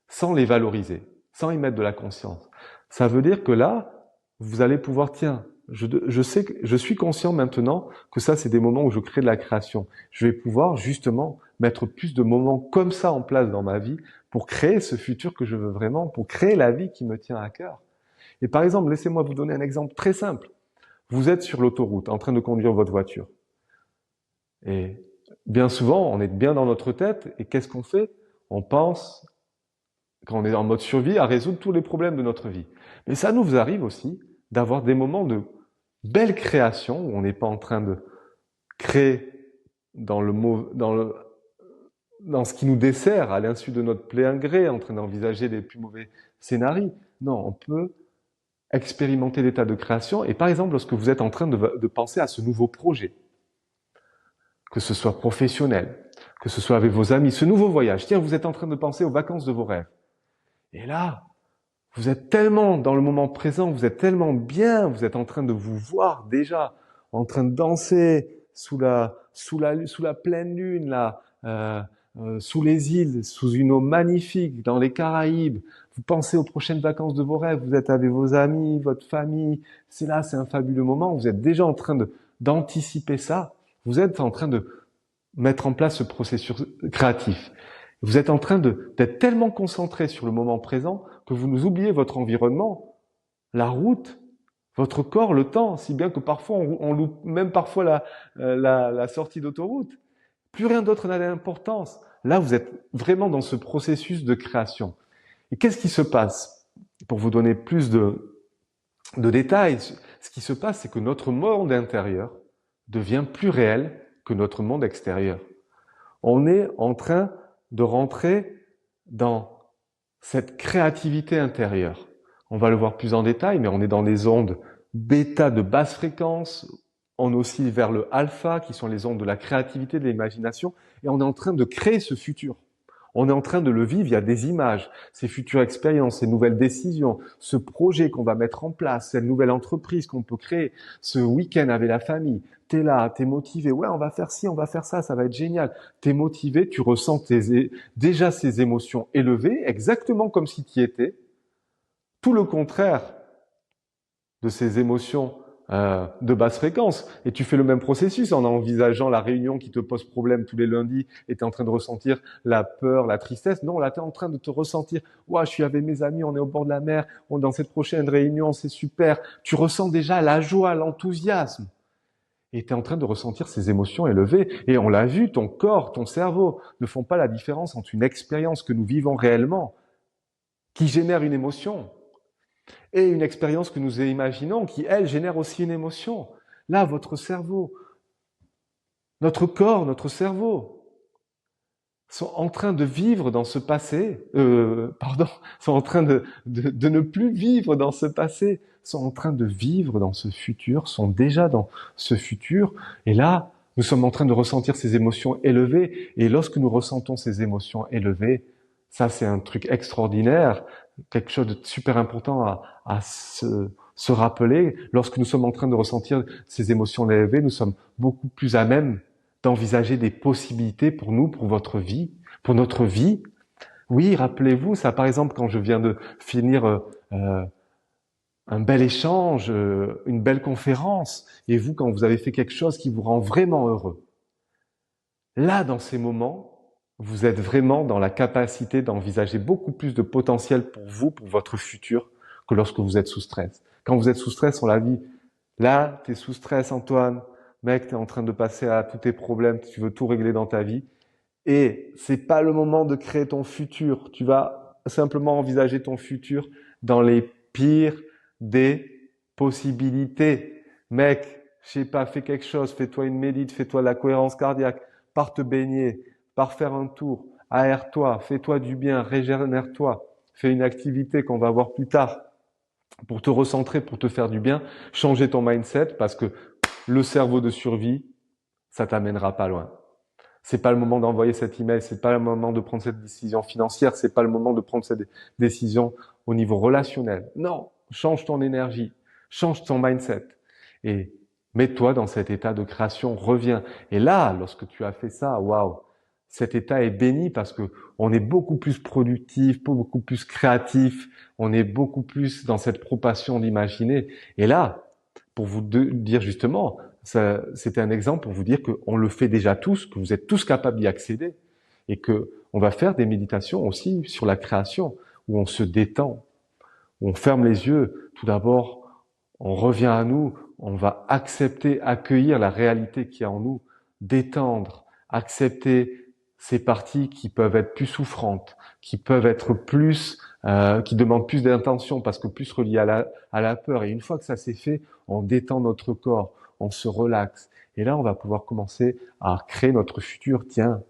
sans les valoriser, sans y mettre de la conscience. Ça veut dire que là, vous allez pouvoir, tiens, je sais que je suis conscient maintenant que ça, c'est des moments où je crée de la création. Je vais pouvoir justement mettre plus de moments comme ça en place dans ma vie pour créer ce futur que je veux vraiment, pour créer la vie qui me tient à cœur. Et par exemple, laissez-moi vous donner un exemple très simple. Vous êtes sur l'autoroute en train de conduire votre voiture. Et bien souvent, on est bien dans notre tête et qu'est-ce qu'on fait? On pense, quand on est en mode survie, à résoudre tous les problèmes de notre vie. Mais ça nous arrive aussi d'avoir des moments de belle création où on n'est pas en train de créer dans dans ce qui nous dessert à l'insu de notre plein gré, en train d'envisager les plus mauvais scénarios. Non, on peut expérimenter l'état de création. Et par exemple, lorsque vous êtes en train de penser à ce nouveau projet, que ce soit professionnel, que ce soit avec vos amis, ce nouveau voyage, tiens, vous êtes en train de penser aux vacances de vos rêves. Et là, vous êtes tellement dans le moment présent, vous êtes tellement bien, vous êtes en train de vous voir déjà, en train de danser sous la pleine lune, là, sous les îles, sous une eau magnifique, dans les Caraïbes. Vous pensez aux prochaines vacances de vos rêves, vous êtes avec vos amis, votre famille. C'est là, c'est un fabuleux moment. Vous êtes déjà en train d'anticiper ça. Vous êtes en train de mettre en place ce processus créatif. Vous êtes en train d'être tellement concentré sur le moment présent que vous nous oubliez votre environnement, la route, votre corps, le temps, si bien que parfois on loupe même parfois la sortie d'autoroute. Plus rien d'autre n'a d'importance. Là, vous êtes vraiment dans ce processus de création. Et qu'est-ce qui se passe? Pour vous donner plus de détails, ce qui se passe, c'est que notre monde intérieur devient plus réel que notre monde extérieur. On est en train de rentrer dans cette créativité intérieure. On va le voir plus en détail, mais on est dans les ondes bêta de basse fréquence, on oscille vers le alpha, qui sont les ondes de la créativité, de l'imagination, et on est en train de créer ce futur. On est en train de le vivre via des images, ces futures expériences, ces nouvelles décisions, ce projet qu'on va mettre en place, cette nouvelle entreprise qu'on peut créer, ce week-end avec la famille. T'es là, t'es motivé, ouais, on va faire ci, on va faire ça va être génial. T'es motivé, tu ressens déjà ces émotions élevées, exactement comme si tu y étais. Tout le contraire de ces émotions de basse fréquence. Et tu fais le même processus en envisageant la réunion qui te pose problème tous les lundis et tu es en train de ressentir la peur, la tristesse. Non, là, tu es en train de te ressentir « Ouah, je suis avec mes amis, on est au bord de la mer, on est dans cette prochaine réunion, c'est super. » Tu ressens déjà la joie, l'enthousiasme. Et tu es en train de ressentir ces émotions élevées. Et on l'a vu, ton corps, ton cerveau ne font pas la différence entre une expérience que nous vivons réellement, qui génère une émotion, et une expérience que nous imaginons, qui, elle, génère aussi une émotion. Là, votre cerveau, notre corps, notre cerveau, sont en train de vivre dans ce passé, sont en train de ne plus vivre dans ce passé, sont en train de vivre dans ce futur, sont déjà dans ce futur. Et là, nous sommes en train de ressentir ces émotions élevées. Et lorsque nous ressentons ces émotions élevées, ça, c'est un truc extraordinaire, quelque chose de super important à se rappeler. Lorsque nous sommes en train de ressentir ces émotions élevées, nous sommes beaucoup plus à même d'envisager des possibilités pour nous, pour votre vie, pour notre vie. Oui, rappelez-vous, ça, par exemple, quand je viens de finir un bel échange, une belle conférence, et vous, quand vous avez fait quelque chose qui vous rend vraiment heureux. Là, dans ces moments, vous êtes vraiment dans la capacité d'envisager beaucoup plus de potentiel pour vous, pour votre futur, que lorsque vous êtes sous stress. Quand vous êtes sous stress, on l'a vu. Là, tu es sous stress, Antoine. Mec, t'es en train de passer à tous tes problèmes, tu veux tout régler dans ta vie. Et c'est pas le moment de créer ton futur. Tu vas simplement envisager ton futur dans les pires des possibilités. Mec, je sais pas, fais quelque chose, fais-toi une médite, fais-toi de la cohérence cardiaque, pars te baigner, pars faire un tour, aère-toi, fais-toi du bien, régénère-toi, fais une activité qu'on va voir plus tard pour te recentrer, pour te faire du bien, changer ton mindset parce que le cerveau de survie, ça t'amènera pas loin. C'est pas le moment d'envoyer cet email, c'est pas le moment de prendre cette décision financière, c'est pas le moment de prendre cette décision au niveau relationnel. Non, change ton énergie, change ton mindset et mets-toi dans cet état de création, reviens. Et là, lorsque tu as fait ça, waouh, cet état est béni parce que on est beaucoup plus productif, beaucoup plus créatif, on est beaucoup plus dans cette propassion d'imaginer. Et là, pour vous dire justement, c'était un exemple pour vous dire qu'on le fait déjà tous, que vous êtes tous capables d'y accéder et que on va faire des méditations aussi sur la création où on se détend, où on ferme les yeux. Tout d'abord, on revient à nous, on va accepter, accueillir la réalité qui est en nous, détendre, accepter ces parties qui peuvent être plus souffrantes, qui peuvent être plus, qui demandent plus d'intention parce que plus reliées à la peur. Et une fois que ça s'est fait, on détend notre corps, on se relaxe. Et là, on va pouvoir commencer à créer notre futur. Tiens,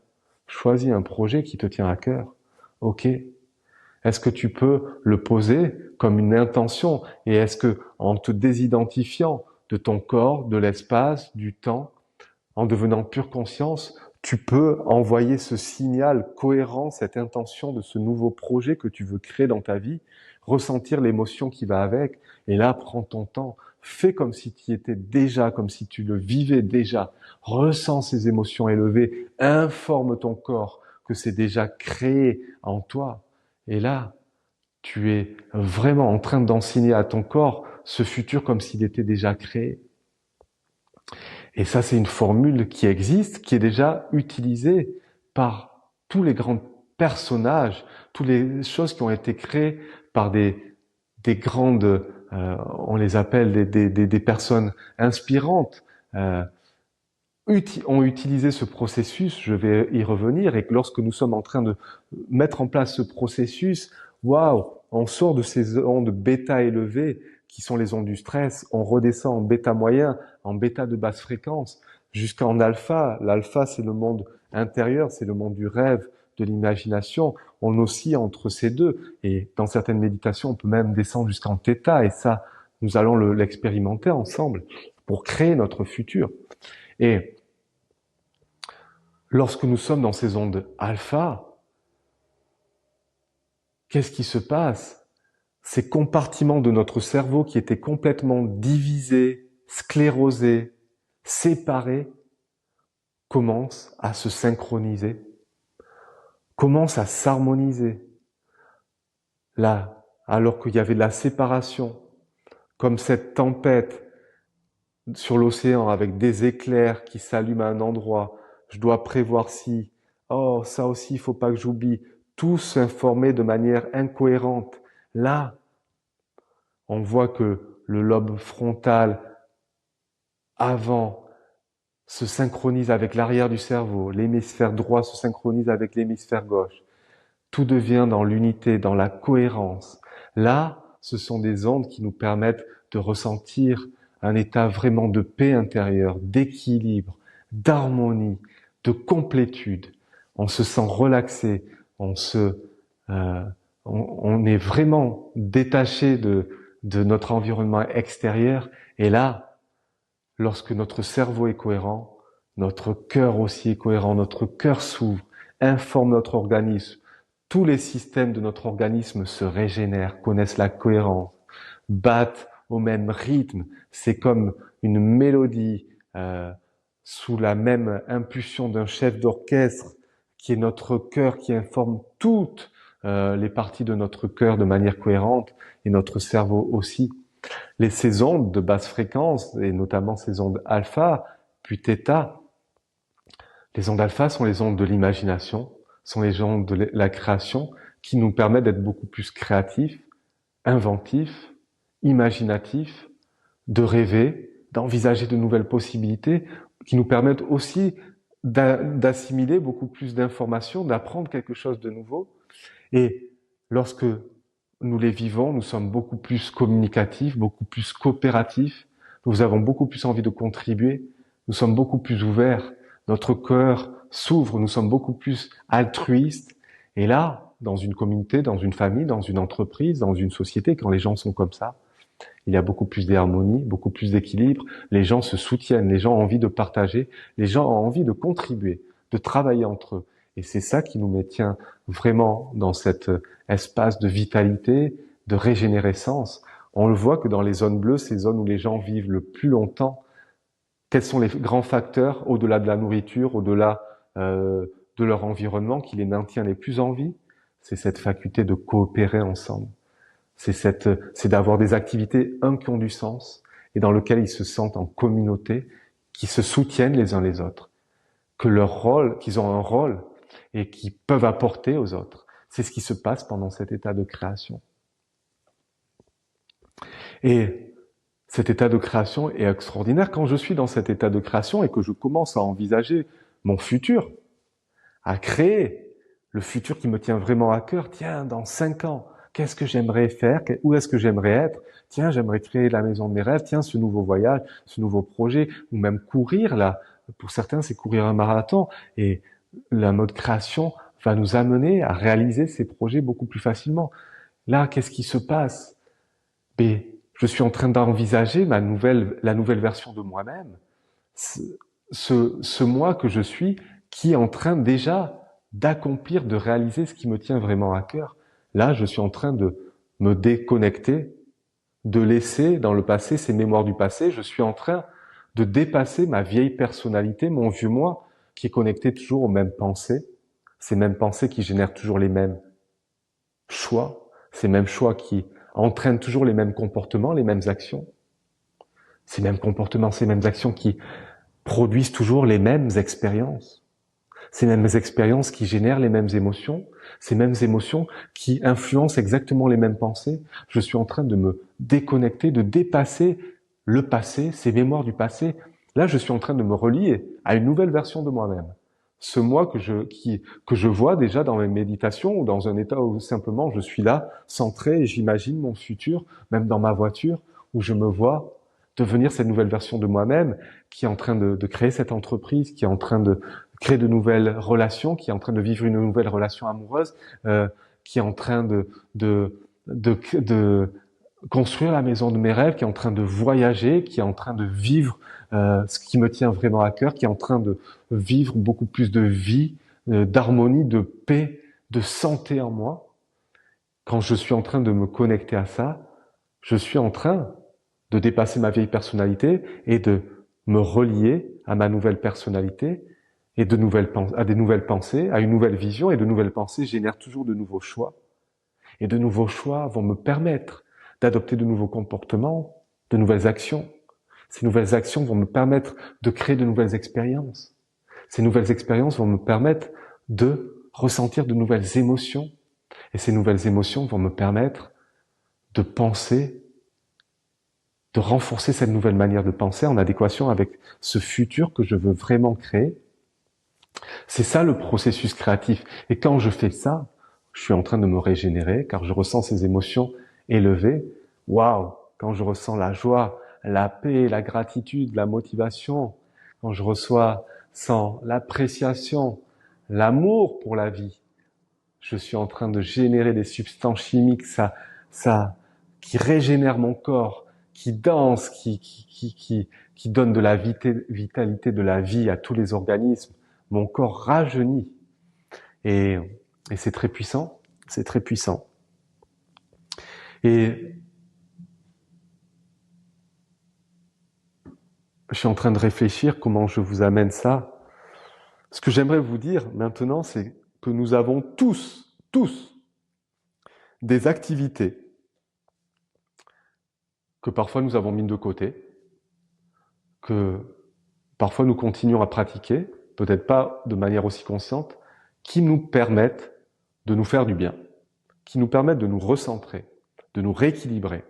choisis un projet qui te tient à cœur. Ok. Est-ce que tu peux le poser comme une intention? Et est-ce que, en te désidentifiant de ton corps, de l'espace, du temps, en devenant pure conscience, tu peux envoyer ce signal cohérent, cette intention de ce nouveau projet que tu veux créer dans ta vie, ressentir l'émotion qui va avec, et là, prends ton temps, fais comme si tu y étais déjà, comme si tu le vivais déjà, ressens ces émotions élevées, informe ton corps que c'est déjà créé en toi, et là, tu es vraiment en train d'enseigner à ton corps ce futur comme s'il était déjà créé. Et ça, c'est une formule qui existe, qui est déjà utilisée par tous les grands personnages, toutes les choses qui ont été créées par des grandes, on les appelle des personnes inspirantes, euh, ont utilisé ce processus, je vais y revenir, et que lorsque nous sommes en train de mettre en place ce processus, waouh, on sort de ces ondes bêta élevées qui sont les ondes du stress, on redescend en bêta moyen, en bêta de basse fréquence, jusqu'en alpha. L'alpha, c'est le monde intérieur, c'est le monde du rêve, de l'imagination. On oscille entre ces deux, et dans certaines méditations, on peut même descendre jusqu'en theta, et ça, nous allons l'expérimenter ensemble pour créer notre futur. Et lorsque nous sommes dans ces ondes alpha, qu'est-ce qui se passe? Ces compartiments de notre cerveau qui étaient complètement divisés, sclérosés, séparés, commencent à se synchroniser, commencent à s'harmoniser. Là, alors qu'il y avait de la séparation, comme cette tempête sur l'océan avec des éclairs qui s'allument à un endroit, je dois prévoir si, oh, ça aussi, il faut pas que j'oublie, tout s'informer de manière incohérente. Là, on voit que le lobe frontal avant se synchronise avec l'arrière du cerveau, l'hémisphère droit se synchronise avec l'hémisphère gauche. Tout devient dans l'unité, dans la cohérence. Là, ce sont des ondes qui nous permettent de ressentir un état vraiment de paix intérieure, d'équilibre, d'harmonie, de complétude. On se sent relaxé, euh, on est vraiment détaché de notre environnement extérieur. Et là, lorsque notre cerveau est cohérent, notre cœur aussi est cohérent, notre cœur s'ouvre, informe notre organisme. Tous les systèmes de notre organisme se régénèrent, connaissent la cohérence, battent au même rythme. C'est comme une mélodie sous la même impulsion d'un chef d'orchestre qui est notre cœur, qui informe toutes les parties de notre cœur de manière cohérente et notre cerveau aussi. Ces ondes de basse fréquence, et notamment ces ondes alpha, puis θ, les ondes alpha sont les ondes de l'imagination, sont les ondes de la création qui nous permettent d'être beaucoup plus créatifs, inventifs, imaginatifs, de rêver, d'envisager de nouvelles possibilités qui nous permettent aussi d'assimiler beaucoup plus d'informations, d'apprendre quelque chose de nouveau. Et lorsque nous les vivons, nous sommes beaucoup plus communicatifs, beaucoup plus coopératifs, nous avons beaucoup plus envie de contribuer, nous sommes beaucoup plus ouverts, notre cœur s'ouvre, nous sommes beaucoup plus altruistes. Et là, dans une communauté, dans une famille, dans une entreprise, dans une société, quand les gens sont comme ça, il y a beaucoup plus d'harmonie, beaucoup plus d'équilibre, les gens se soutiennent, les gens ont envie de partager, les gens ont envie de contribuer, de travailler entre eux. Et c'est ça qui nous maintient vraiment dans cet espace de vitalité, de régénérescence. On le voit que dans les zones bleues, ces zones où les gens vivent le plus longtemps, quels sont les grands facteurs, au-delà de la nourriture, au-delà de leur environnement, qui les maintient les plus en vie? C'est cette faculté de coopérer ensemble. C'est d'avoir des activités qui ont du sens et dans lesquelles ils se sentent en communauté, qui se soutiennent les uns les autres, qu'ils ont un rôle et qui peuvent apporter aux autres. C'est ce qui se passe pendant cet état de création. Et cet état de création est extraordinaire. Quand je suis dans cet état de création et que je commence à envisager mon futur, à créer le futur qui me tient vraiment à cœur, tiens, dans 5 ans, qu'est-ce que j'aimerais faire? Où est-ce que j'aimerais être? Tiens, j'aimerais créer la maison de mes rêves. Tiens, ce nouveau voyage, ce nouveau projet, ou même courir, là. Pour certains, c'est courir un marathon. Et la mode création va nous amener à réaliser ces projets beaucoup plus facilement. Là, qu'est-ce qui se passe? Je suis en train d'envisager la nouvelle version de moi-même. Ce moi que je suis, qui est en train déjà d'accomplir, de réaliser ce qui me tient vraiment à cœur. Là, je suis en train de me déconnecter, de laisser dans le passé ces mémoires du passé. Je suis en train de dépasser ma vieille personnalité, mon vieux moi, qui est connecté toujours aux mêmes pensées, ces mêmes pensées qui génèrent toujours les mêmes choix, ces mêmes choix qui entraînent toujours les mêmes comportements, les mêmes actions, ces mêmes comportements, ces mêmes actions qui produisent toujours les mêmes expériences. Ces mêmes expériences qui génèrent les mêmes émotions, ces mêmes émotions qui influencent exactement les mêmes pensées. Je suis en train de me déconnecter, de dépasser le passé, ces mémoires du passé. Là, je suis en train de me relier à une nouvelle version de moi-même. Ce moi que je vois déjà dans mes méditations ou dans un état où simplement je suis là, centré et j'imagine mon futur, même dans ma voiture, où je me vois devenir cette nouvelle version de moi-même qui est en train de créer cette entreprise, qui est en train de créer de nouvelles relations, qui est en train de vivre une nouvelle relation amoureuse, qui est en train de construire la maison de mes rêves, qui est en train de voyager, qui est en train de vivre ce qui me tient vraiment à cœur, qui est en train de vivre beaucoup plus de vie, d'harmonie, de paix, de santé en moi. Quand je suis en train de me connecter à ça, je suis en train de dépasser ma vieille personnalité et de me relier à ma nouvelle personnalité et à des nouvelles pensées, à une nouvelle vision, et de nouvelles pensées génèrent toujours de nouveaux choix. Et de nouveaux choix vont me permettre d'adopter de nouveaux comportements, de nouvelles actions. Ces nouvelles actions vont me permettre de créer de nouvelles expériences. Ces nouvelles expériences vont me permettre de ressentir de nouvelles émotions. Et ces nouvelles émotions vont me permettre de penser, de renforcer cette nouvelle manière de penser en adéquation avec ce futur que je veux vraiment créer. C'est ça le processus créatif. Et quand je fais ça, je suis en train de me régénérer, car je ressens ces émotions élevées. Waouh! Quand je ressens la joie, la paix, la gratitude, la motivation, quand je sens l'appréciation, l'amour pour la vie, je suis en train de générer des substances chimiques, qui régénèrent mon corps, qui danse, qui donne de la vitalité, de la vie à tous les organismes. Mon corps rajeunit. Et c'est très puissant. C'est très puissant. Et je suis en train de réfléchir comment je vous amène ça. Ce que j'aimerais vous dire maintenant, c'est que nous avons tous, des activités que parfois nous avons mises de côté, que parfois nous continuons à pratiquer, peut-être pas de manière aussi consciente, qui nous permettent de nous faire du bien, qui nous permettent de nous recentrer, de nous rééquilibrer,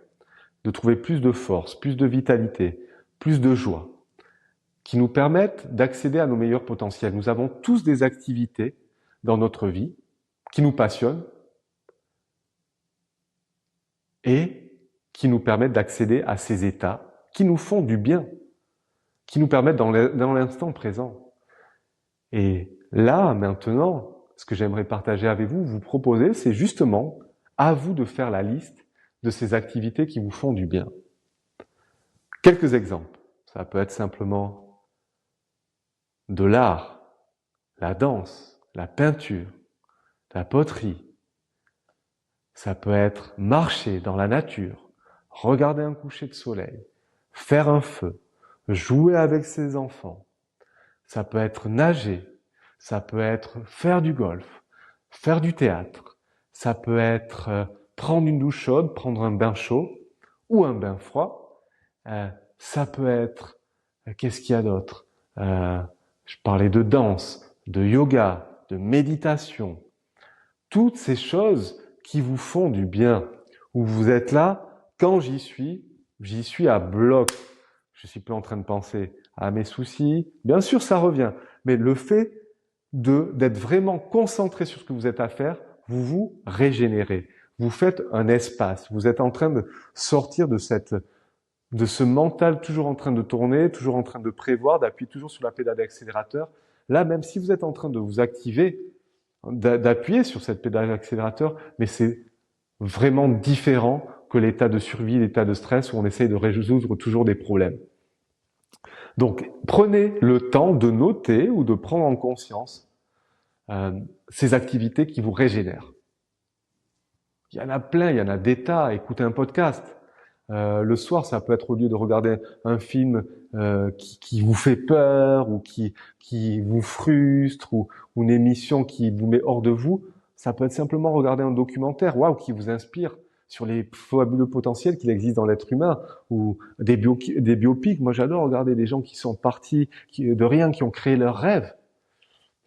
de trouver plus de force, plus de vitalité, plus de joie, qui nous permettent d'accéder à nos meilleurs potentiels. Nous avons tous des activités dans notre vie qui nous passionnent et qui nous permettent d'accéder à ces états qui nous font du bien, qui nous permettent dans l'instant présent. Et là, maintenant, ce que j'aimerais partager avec vous, vous proposer, c'est justement à vous de faire la liste de ces activités qui vous font du bien. Quelques exemples. Ça peut être simplement de l'art, la danse, la peinture, la poterie. Ça peut être marcher dans la nature, regarder un coucher de soleil, faire un feu, jouer avec ses enfants. Ça peut être nager, ça peut être faire du golf, faire du théâtre. Ça peut être prendre une douche chaude, prendre un bain chaud ou un bain froid. Ça peut être, qu'est-ce qu'il y a d'autre? Je parlais de danse, de yoga, de méditation. Toutes ces choses qui vous font du bien, où vous êtes là, quand j'y suis à bloc. Je suis plus en train de penser à mes soucis. Bien sûr, ça revient. Mais le fait d'être vraiment concentré sur ce que vous êtes à faire, vous vous régénérez. Vous faites un espace. Vous êtes en train de sortir de ce mental toujours en train de tourner, toujours en train de prévoir, d'appuyer toujours sur la pédale d'accélérateur. Là, même si vous êtes en train de vous activer, d'appuyer sur cette pédale d'accélérateur, mais c'est vraiment différent que l'état de survie, l'état de stress où on essaye de résoudre toujours des problèmes. Donc, prenez le temps de noter ou de prendre en conscience ces activités qui vous régénèrent. Il y en a plein, il y en a des tas. Écoutez un podcast. Le soir, ça peut être au lieu de regarder un film qui vous fait peur ou qui vous frustre ou une émission qui vous met hors de vous, ça peut être simplement regarder un documentaire, qui vous inspire sur les fabuleux potentiels qu'il existe dans l'être humain ou des biopics. Moi, j'adore regarder des gens qui sont partis de rien, qui ont créé leur rêve.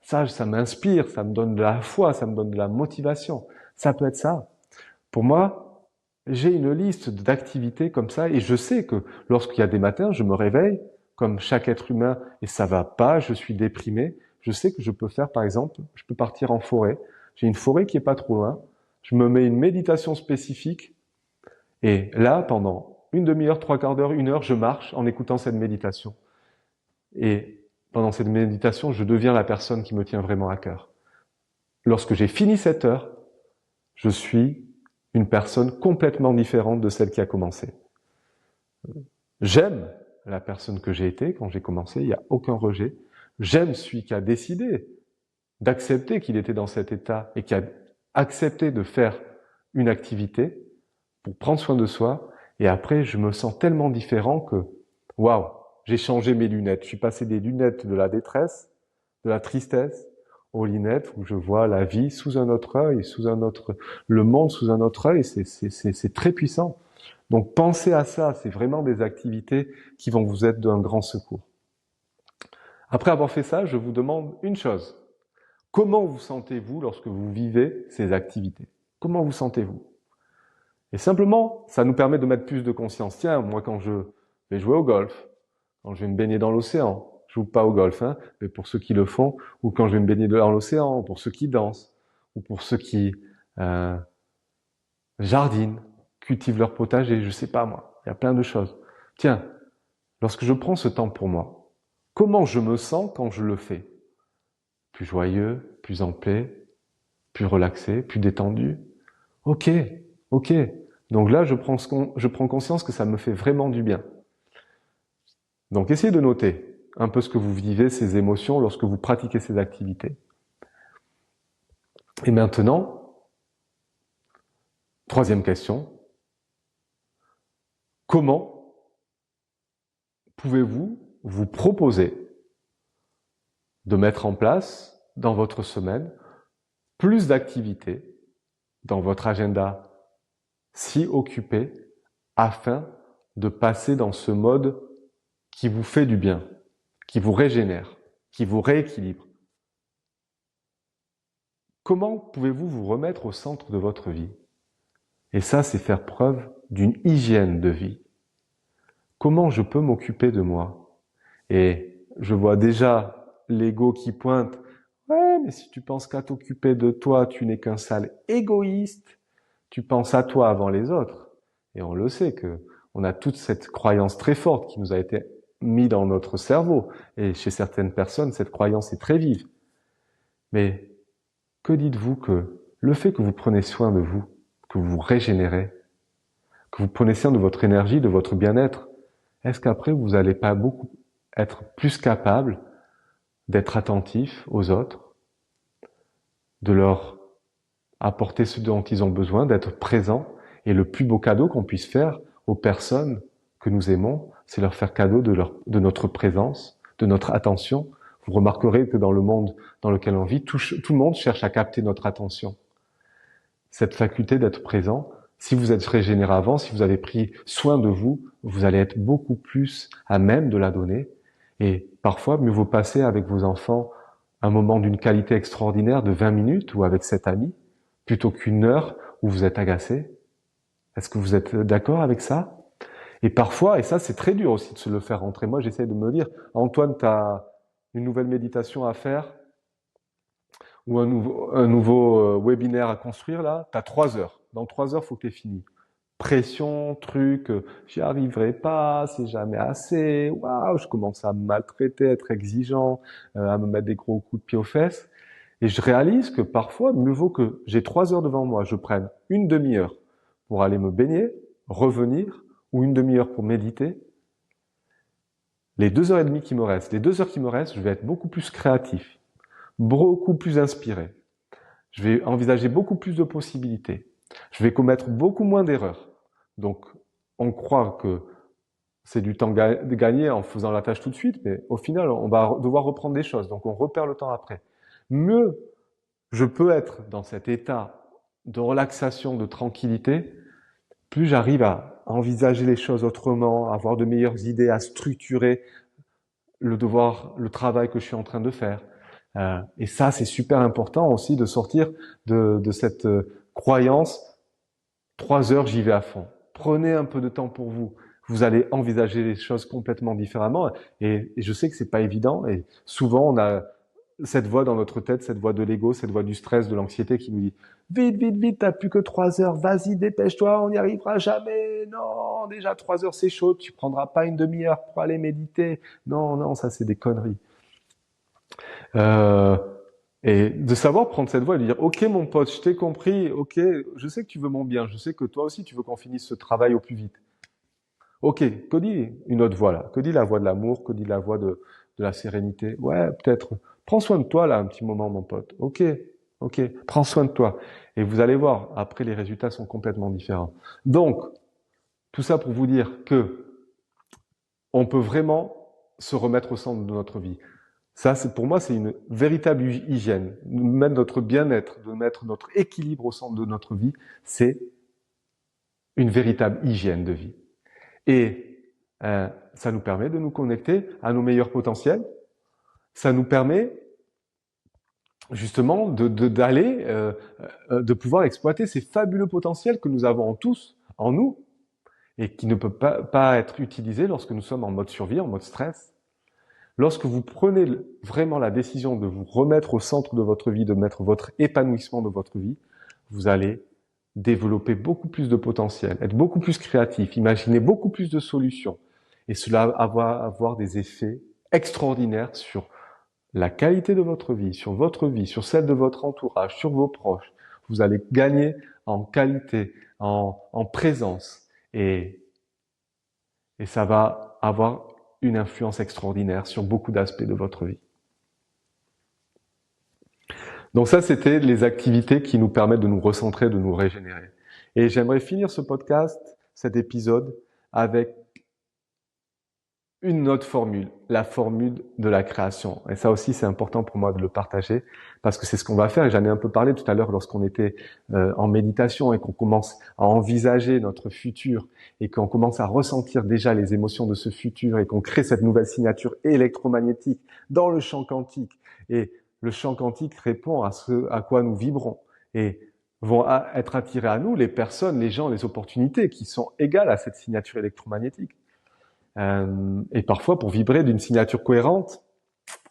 Ça m'inspire, ça me donne de la foi, ça me donne de la motivation. Ça peut être ça. Pour moi, j'ai une liste d'activités comme ça et je sais que lorsqu'il y a des matins, je me réveille comme chaque être humain et ça va pas, je suis déprimé. Je sais que je peux faire, par exemple, je peux partir en forêt. J'ai une forêt qui est pas trop loin. Je me mets une méditation spécifique et là, pendant une demi-heure, trois quarts d'heure, une heure, je marche en écoutant cette méditation. Et pendant cette méditation, je deviens la personne qui me tient vraiment à cœur. Lorsque j'ai fini cette heure, je suis une personne complètement différente de celle qui a commencé. J'aime la personne que j'ai été quand j'ai commencé, il n'y a aucun rejet. J'aime celui qui a décidé d'accepter qu'il était dans cet état et qui a accepté de faire une activité pour prendre soin de soi. Et après, je me sens tellement différent que, j'ai changé mes lunettes. Je suis passé des lunettes de la détresse, de la tristesse, aux lunettes où je vois la vie sous un autre œil, le monde sous un autre œil. C'est très puissant. Donc, pensez à ça. C'est vraiment des activités qui vont vous être d'un grand secours. Après avoir fait ça, je vous demande une chose. Comment vous sentez-vous lorsque vous vivez ces activités? Comment vous sentez-vous? Et simplement, ça nous permet de mettre plus de conscience. Tiens, moi, quand je vais jouer au golf, quand je vais me baigner dans l'océan, je joue pas au golf, mais pour ceux qui le font, ou quand je vais me baigner dans l'océan, pour ceux qui dansent, ou pour ceux qui jardinent, cultivent leur potager, je sais pas moi, il y a plein de choses. Tiens, lorsque je prends ce temps pour moi, comment je me sens quand je le fais? Plus joyeux, plus en paix, plus relaxé, plus détendu. Ok. Donc là, je prends conscience que ça me fait vraiment du bien. Donc essayez de noter un peu ce que vous vivez, ces émotions, lorsque vous pratiquez ces activités. Et maintenant, troisième question, comment pouvez-vous vous proposer de mettre en place dans votre semaine plus d'activités dans votre agenda si occupé afin de passer dans ce mode qui vous fait du bien, qui vous régénère, qui vous rééquilibre. Comment pouvez-vous vous remettre au centre de votre vie? Et ça, c'est faire preuve d'une hygiène de vie. Comment je peux m'occuper de moi? Et je vois déjà l'ego qui pointe. Ouais, mais si tu penses qu'à t'occuper de toi, tu n'es qu'un sale égoïste. Tu penses à toi avant les autres. Et on le sait que on a toute cette croyance très forte qui nous a été mise dans notre cerveau. Et chez certaines personnes, cette croyance est très vive. Mais que dites-vous que le fait que vous prenez soin de vous, que vous vous régénérez, que vous prenez soin de votre énergie, de votre bien-être, est-ce qu'après vous n'allez pas beaucoup être plus capable d'être attentif aux autres, de leur apporter ce dont ils ont besoin, d'être présent. Et le plus beau cadeau qu'on puisse faire aux personnes que nous aimons, c'est leur faire cadeau de notre présence, de notre attention. Vous remarquerez que dans le monde dans lequel on vit, tout le monde cherche à capter notre attention. Cette faculté d'être présent, si vous êtes régénéré avant, si vous avez pris soin de vous, vous allez être beaucoup plus à même de la donner. Et parfois, mieux vaut passer avec vos enfants un moment d'une qualité extraordinaire de 20 minutes ou avec cet ami, plutôt qu'une heure où vous êtes agacé. Est-ce que vous êtes d'accord avec ça? Et parfois, et ça c'est très dur aussi de se le faire rentrer, moi j'essaie de me dire, Antoine, tu as une nouvelle méditation à faire ou un nouveau webinaire à construire là, tu as 3 heures. Dans 3 heures, il faut que tu aies fini. Pression, truc, j'y arriverai pas, c'est jamais assez, waouh, je commence à me maltraiter, être exigeant, à me mettre des gros coups de pied aux fesses. Et je réalise que parfois, mieux vaut que j'ai 3 heures devant moi, je prenne une demi-heure pour aller me baigner, revenir, ou une demi-heure pour méditer. Les 2 heures et demie qui me restent, les 2 heures qui me restent, je vais être beaucoup plus créatif, beaucoup plus inspiré. Je vais envisager beaucoup plus de possibilités. Je vais commettre beaucoup moins d'erreurs. Donc, on croit que c'est du temps gagné en faisant la tâche tout de suite, mais au final, on va devoir reprendre des choses. Donc, on repère le temps après. Mieux je peux être dans cet état de relaxation, de tranquillité, plus j'arrive à envisager les choses autrement, à avoir de meilleures idées, à structurer le devoir, le travail que je suis en train de faire. Et ça, c'est super important aussi de sortir de cette croyance, 3 heures, j'y vais à fond. Prenez un peu de temps pour vous. Vous allez envisager les choses complètement différemment. Et je sais que c'est pas évident. Et souvent, on a cette voix dans notre tête, cette voix de l'ego, cette voix du stress, de l'anxiété qui nous dit vite, vite, vite, t'as plus que 3 heures, vas-y, dépêche-toi, on n'y arrivera jamais. Non, déjà 3 heures c'est chaud, tu prendras pas une demi-heure pour aller méditer. Non, non, ça c'est des conneries. Euh, et de savoir prendre cette voix et de dire ok mon pote, je t'ai compris, ok, je sais que tu veux mon bien, je sais que toi aussi tu veux qu'on finisse ce travail au plus vite. Ok, que dit une autre voix là? Que dit la voix de l'amour? Que dit la voix de la sérénité? Ouais, peut-être. Prends soin de toi là un petit moment, mon pote. Ok, ok, prends soin de toi. Et vous allez voir, après les résultats sont complètement différents. Donc, tout ça pour vous dire que on peut vraiment se remettre au centre de notre vie. Ça, pour moi, c'est une véritable hygiène. De mettre notre bien-être, de mettre notre équilibre au centre de notre vie, c'est une véritable hygiène de vie. Et ça nous permet de nous connecter à nos meilleurs potentiels. Ça nous permet justement de pouvoir exploiter ces fabuleux potentiels que nous avons en tous, en nous, et qui ne peuvent pas être utilisés lorsque nous sommes en mode survie, en mode stress. Lorsque vous prenez vraiment la décision de vous remettre au centre de votre vie, de mettre votre épanouissement de votre vie, vous allez développer beaucoup plus de potentiel, être beaucoup plus créatif, imaginer beaucoup plus de solutions. Et cela va avoir des effets extraordinaires sur la qualité de votre vie, sur celle de votre entourage, sur vos proches. Vous allez gagner en qualité, en présence. Et ça va avoir une influence extraordinaire sur beaucoup d'aspects de votre vie. Donc ça, c'était les activités qui nous permettent de nous recentrer, de nous régénérer. Et j'aimerais finir ce podcast, cet épisode, avec une autre formule, la formule de la création. Et ça aussi, c'est important pour moi de le partager parce que c'est ce qu'on va faire. Et j'en ai un peu parlé tout à l'heure lorsqu'on était en méditation et qu'on commence à envisager notre futur et qu'on commence à ressentir déjà les émotions de ce futur et qu'on crée cette nouvelle signature électromagnétique dans le champ quantique. Et le champ quantique répond à ce à quoi nous vibrons et vont être attirés à nous les personnes, les gens, les opportunités qui sont égales à cette signature électromagnétique. Et parfois, pour vibrer d'une signature cohérente,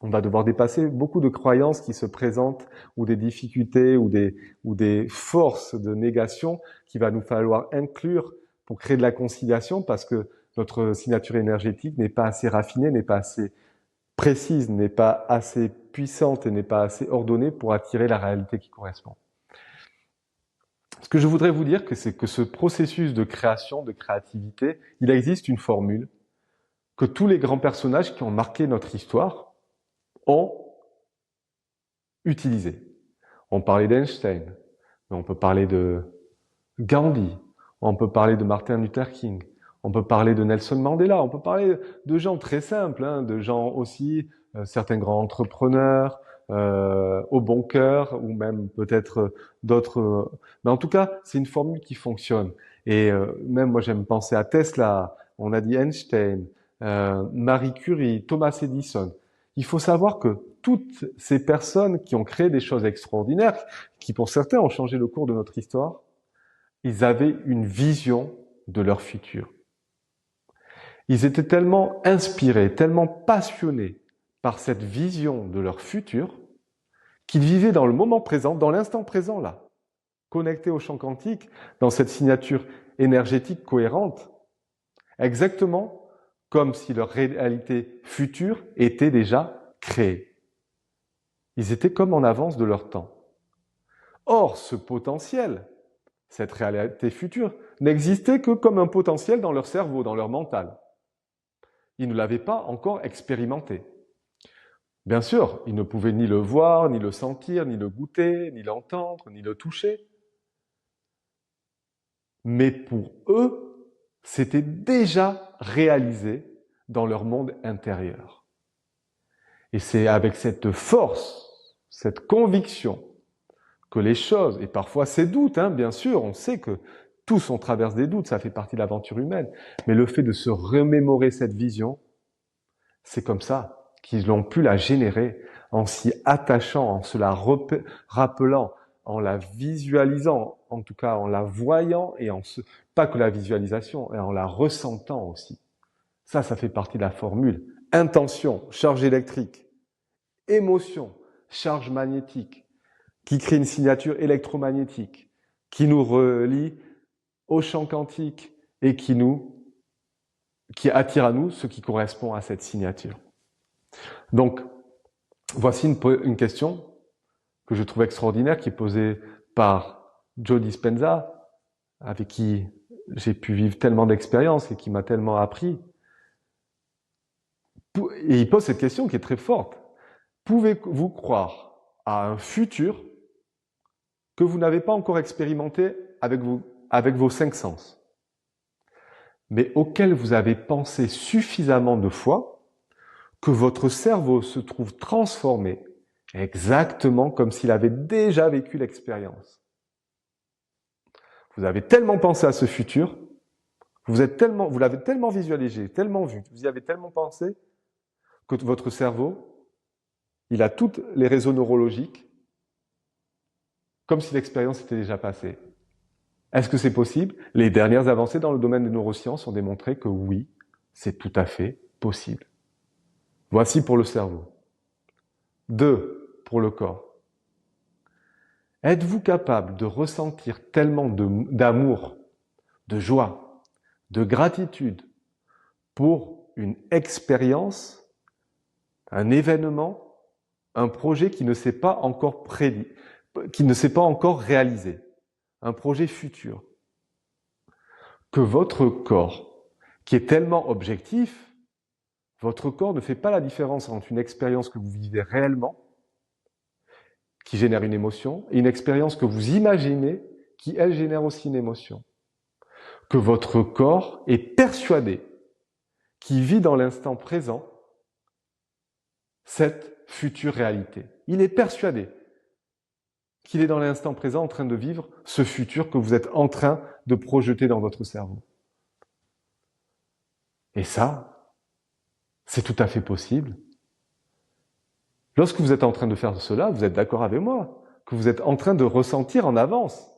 on va devoir dépasser beaucoup de croyances qui se présentent, ou des difficultés, ou des forces de négation qu'il va nous falloir inclure pour créer de la conciliation, parce que notre signature énergétique n'est pas assez raffinée, n'est pas assez précise, n'est pas assez puissante et n'est pas assez ordonnée pour attirer la réalité qui correspond. Ce que je voudrais vous dire, c'est que ce processus de création, de créativité, il existe une formule que tous les grands personnages qui ont marqué notre histoire ont utilisée. On parlait d'Einstein, mais on peut parler de Gandhi, on peut parler de Martin Luther King, on peut parler de Nelson Mandela, on peut parler de gens très simples, de gens aussi, certains grands entrepreneurs, au bon cœur, ou même peut-être d'autres. Mais en tout cas, c'est une formule qui fonctionne. Et même moi, j'aime penser à Tesla, on a dit Einstein, Marie Curie, Thomas Edison. Il faut savoir que toutes ces personnes qui ont créé des choses extraordinaires, qui pour certains ont changé le cours de notre histoire, ils avaient une vision de leur futur. Ils étaient tellement inspirés, tellement passionnés par cette vision de leur futur, qu'ils vivaient dans le moment présent, dans l'instant présent là, connectés au champ quantique, dans cette signature énergétique cohérente, exactement comme si leur réalité future était déjà créée. Ils étaient comme en avance de leur temps. Or, ce potentiel, cette réalité future, n'existait que comme un potentiel dans leur cerveau, dans leur mental. Ils ne l'avaient pas encore expérimenté. Bien sûr, ils ne pouvaient ni le voir, ni le sentir, ni le goûter, ni l'entendre, ni le toucher. Mais pour eux, c'était déjà réalisé dans leur monde intérieur. Et c'est avec cette force, cette conviction, que les choses, et parfois ces doutes, bien sûr, on sait que tous on traverse des doutes, ça fait partie de l'aventure humaine, mais le fait de se remémorer cette vision, c'est comme ça qu'ils ont pu la générer en s'y attachant, en se la rappelant, en la visualisant, en tout cas en la voyant, et pas que la visualisation, et en la ressentant aussi. Ça fait partie de la formule. Intention, charge électrique. Émotion, charge magnétique, qui crée une signature électromagnétique, qui nous relie au champ quantique et qui attire à nous ce qui correspond à cette signature. Donc, voici une question que je trouve extraordinaire, qui est posée par Joe Dispenza, avec qui j'ai pu vivre tellement d'expériences et qui m'a tellement appris. Et il pose cette question qui est très forte. Pouvez-vous croire à un futur que vous n'avez pas encore expérimenté avec vos 5 sens, mais auquel vous avez pensé suffisamment de fois que votre cerveau se trouve transformé exactement comme s'il avait déjà vécu l'expérience. Vous avez tellement pensé à ce futur, vous l'avez tellement visualisé, tellement vu, vous y avez tellement pensé, que votre cerveau, il a tous les réseaux neurologiques comme si l'expérience était déjà passée. Est-ce que c'est possible? Les dernières avancées dans le domaine des neurosciences ont démontré que oui, c'est tout à fait possible. Voici pour le cerveau. 2, pour le corps. Êtes-vous capable de ressentir tellement d'amour, de joie, de gratitude pour une expérience, un événement, un projet qui ne s'est pas encore prédit, qui ne s'est pas encore réalisé, un projet futur, que votre corps, qui est tellement objectif, votre corps ne fait pas la différence entre une expérience que vous vivez réellement, qui génère une émotion, et une expérience que vous imaginez, qui, elle, génère aussi une émotion. Que votre corps est persuadé, qui vit dans l'instant présent, cette future réalité. Il est persuadé qu'il est dans l'instant présent en train de vivre ce futur que vous êtes en train de projeter dans votre cerveau. Et ça, c'est tout à fait possible. Lorsque vous êtes en train de faire cela, vous êtes d'accord avec moi, que vous êtes en train de ressentir en avance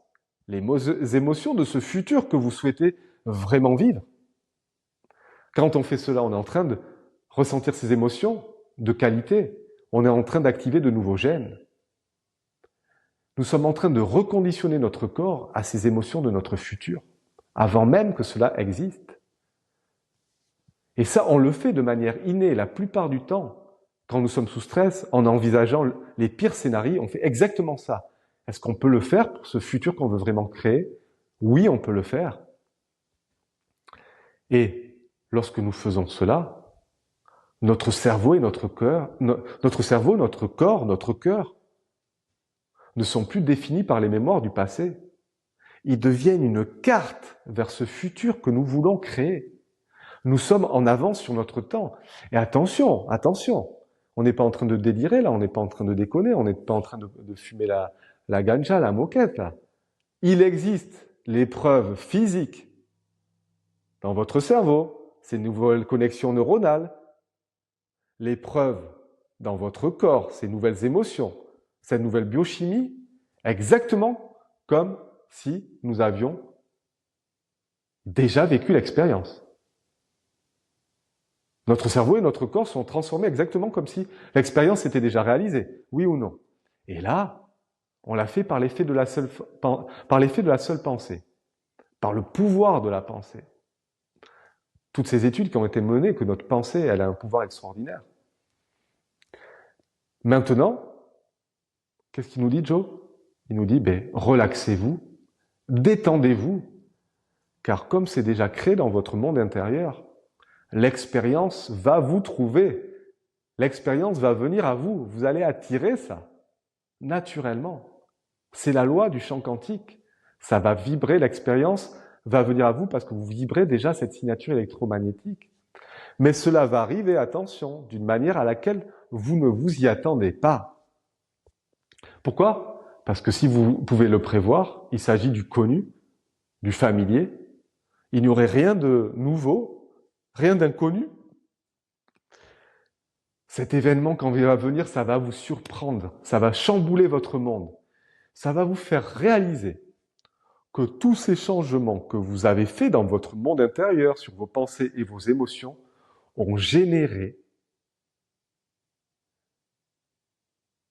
les émotions de ce futur que vous souhaitez vraiment vivre. Quand on fait cela, on est en train de ressentir ces émotions de qualité. On est en train d'activer de nouveaux gènes. Nous sommes en train de reconditionner notre corps à ces émotions de notre futur, avant même que cela existe. Et ça, on le fait de manière innée la plupart du temps. Quand nous sommes sous stress, en envisageant les pires scénarios, on fait exactement ça. Est-ce qu'on peut le faire pour ce futur qu'on veut vraiment créer? Oui, on peut le faire. Et lorsque nous faisons cela, notre cerveau et notre cœur, notre cerveau, notre corps, notre cœur ne sont plus définis par les mémoires du passé. Ils deviennent une carte vers ce futur que nous voulons créer. Nous sommes en avance sur notre temps. Et attention, attention, on n'est pas en train de délirer là, on n'est pas en train de déconner, on n'est pas en train de fumer la ganja, la moquette là. Il existe les preuves physiques dans votre cerveau, ces nouvelles connexions neuronales, les preuves dans votre corps, ces nouvelles émotions, cette nouvelle biochimie, exactement comme si nous avions déjà vécu l'expérience. Notre cerveau et notre corps sont transformés exactement comme si l'expérience était déjà réalisée, oui ou non. Et là, on l'a fait par l'effet de la seule pensée, par le pouvoir de la pensée. Toutes ces études qui ont été menées, que notre pensée, elle a un pouvoir extraordinaire. Maintenant, qu'est-ce qu'il nous dit, Joe? Il nous dit, relaxez-vous, détendez-vous, car comme c'est déjà créé dans votre monde intérieur, l'expérience va vous trouver. L'expérience va venir à vous. Vous allez attirer ça, naturellement. C'est la loi du champ quantique. Ça va vibrer, l'expérience va venir à vous parce que vous vibrez déjà cette signature électromagnétique. Mais cela va arriver, attention, d'une manière à laquelle vous ne vous y attendez pas. Pourquoi? Parce que si vous pouvez le prévoir, il s'agit du connu, du familier. Il n'y aurait rien de nouveau, rien d'inconnu. Cet événement, quand il va venir, ça va vous surprendre, ça va chambouler votre monde. Ça va vous faire réaliser que tous ces changements que vous avez faits dans votre monde intérieur, sur vos pensées et vos émotions, ont généré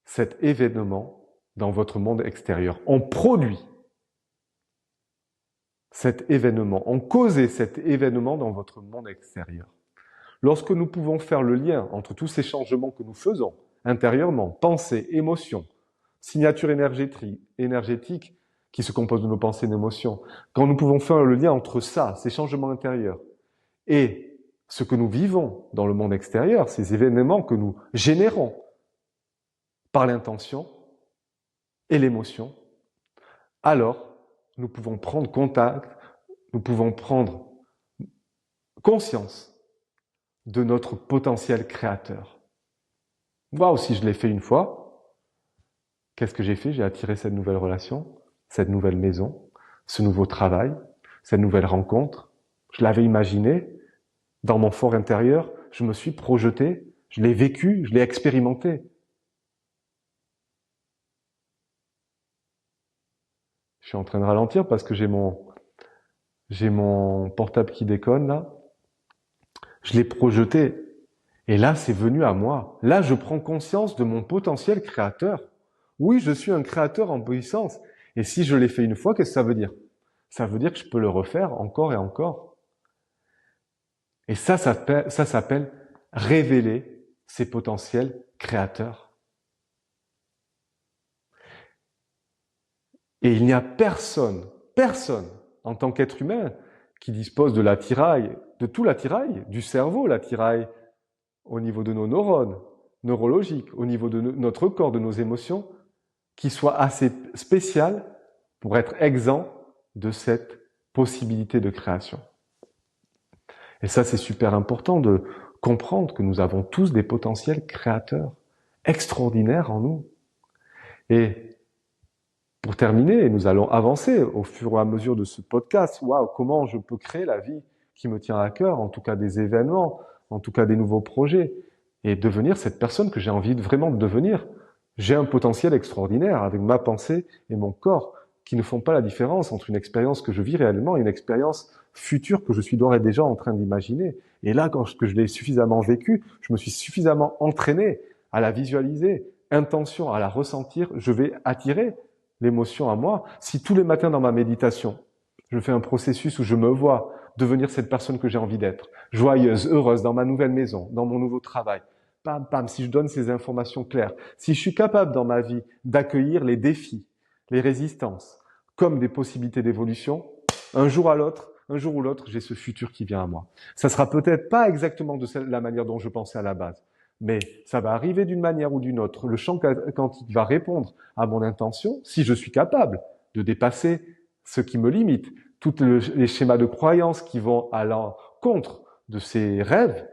cet événement dans votre monde extérieur, ont produit cet événement, ont causé cet événement dans votre monde extérieur. Lorsque nous pouvons faire le lien entre tous ces changements que nous faisons intérieurement, pensées, émotions, signature énergétique qui se compose de nos pensées et d'émotions, quand nous pouvons faire le lien entre ça, ces changements intérieurs, et ce que nous vivons dans le monde extérieur, ces événements que nous générons par l'intention et l'émotion, alors nous pouvons prendre contact, nous pouvons prendre conscience de notre potentiel créateur. Waouh, si je l'ai fait une fois, qu'est-ce que j'ai fait? J'ai attiré cette nouvelle relation, cette nouvelle maison, ce nouveau travail, cette nouvelle rencontre. Je l'avais imaginé dans mon fort intérieur, je me suis projeté, je l'ai vécu, je l'ai expérimenté. Je suis en train de ralentir parce que j'ai mon portable qui déconne là. Je l'ai projeté. Et là, c'est venu à moi. Là, je prends conscience de mon potentiel créateur. Oui, je suis un créateur en puissance. Et si je l'ai fait une fois, qu'est-ce que ça veut dire? Ça veut dire que je peux le refaire encore et encore. Et ça s'appelle révéler ses potentiels créateurs. Et il n'y a personne, en tant qu'être humain, qui dispose de l'attirail, de tout l'attirail, du cerveau, l'attirail au niveau de nos neurones neurologiques, au niveau de notre corps, de nos émotions, qui soit assez spécial pour être exempt de cette possibilité de création. Et ça, c'est super important de comprendre que nous avons tous des potentiels créateurs extraordinaires en nous. Et pour terminer, nous allons avancer au fur et à mesure de ce podcast. Waouh, comment je peux créer la vie qui me tient à cœur, en tout cas des événements, en tout cas des nouveaux projets, et devenir cette personne que j'ai envie vraiment de devenir. J'ai un potentiel extraordinaire avec ma pensée et mon corps qui ne font pas la différence entre une expérience que je vis réellement et une expérience future que je suis d'ores et déjà en train d'imaginer. Et là, quand je l'ai suffisamment vécu, je me suis suffisamment entraîné à la visualiser, intention à la ressentir, je vais attirer l'émotion à moi. Si tous les matins dans ma méditation, je fais un processus où je me vois devenir cette personne que j'ai envie d'être, joyeuse, heureuse dans ma nouvelle maison, dans mon nouveau travail, pam, pam, si je donne ces informations claires, si je suis capable dans ma vie d'accueillir les défis, les résistances, comme des possibilités d'évolution, un jour ou l'autre, j'ai ce futur qui vient à moi. Ça sera peut-être pas exactement de la manière dont je pensais à la base, mais ça va arriver d'une manière ou d'une autre. Le champ quantique va répondre à mon intention si je suis capable de dépasser ce qui me limite, tous les schémas de croyances qui vont à l'encontre de ces rêves.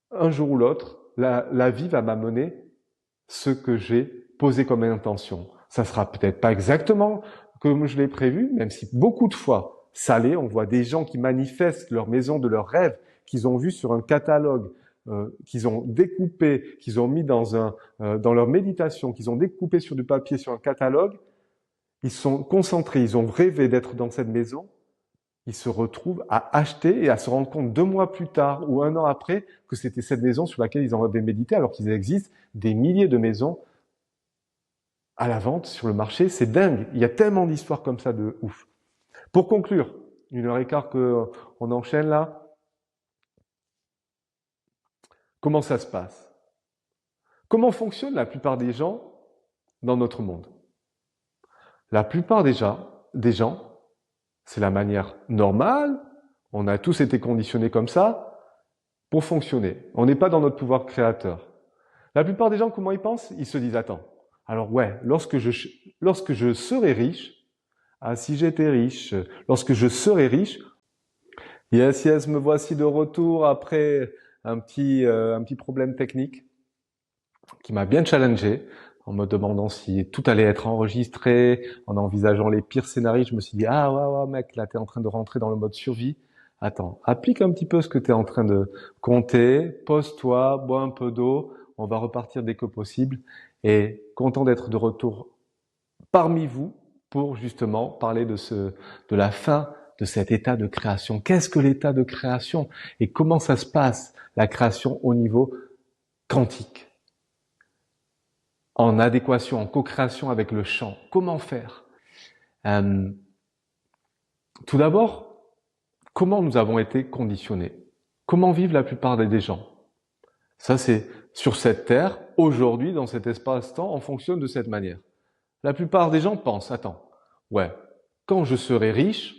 Un jour ou l'autre, la vie va m'amener ce que j'ai posé comme intention. Ça sera peut-être pas exactement comme je l'ai prévu, même si beaucoup de fois, ça l'est. On voit des gens qui manifestent leur maison de leurs rêves, qu'ils ont vu sur un catalogue, qu'ils ont découpé, qu'ils ont mis dans leur méditation, qu'ils ont découpé sur du papier, sur un catalogue. Ils sont concentrés, ils ont rêvé d'être dans cette maison. Ils se retrouvent à acheter et à se rendre compte 2 mois plus tard ou 1 an après que c'était cette maison sur laquelle ils avaient médité, alors qu'il existe des milliers de maisons à la vente sur le marché. C'est dingue. Il y a tellement d'histoires comme ça de ouf. Pour conclure, 1h15 qu'on enchaîne là, comment ça se passe? Comment fonctionnent la plupart des gens dans notre monde? La plupart des gens, c'est la manière normale, on a tous été conditionnés comme ça, pour fonctionner. On n'est pas dans notre pouvoir créateur. La plupart des gens, comment ils pensent? Ils se disent, attends, alors ouais, lorsque je serai riche, ah, si j'étais riche, lorsque je serai riche, yes, me voici de retour après un petit problème technique qui m'a bien challengé en me demandant si tout allait être enregistré, en envisageant les pires scénarios. Je me suis dit, ah ouais, mec, là, t'es en train de rentrer dans le mode survie. Attends, applique un petit peu ce que t'es en train de compter, pose-toi, bois un peu d'eau, on va repartir dès que possible. Et content d'être de retour parmi vous pour justement parler de la fin de cet état de création. Qu'est-ce que l'état de création et comment ça se passe, la création au niveau quantique? En adéquation, en co-création avec le champ. Comment faire? Tout d'abord, comment nous avons été conditionnés? Comment vivent la plupart des gens? Ça, c'est sur cette terre, aujourd'hui, dans cet espace-temps, on fonctionne de cette manière. La plupart des gens pensent, attends, ouais, quand je serai riche,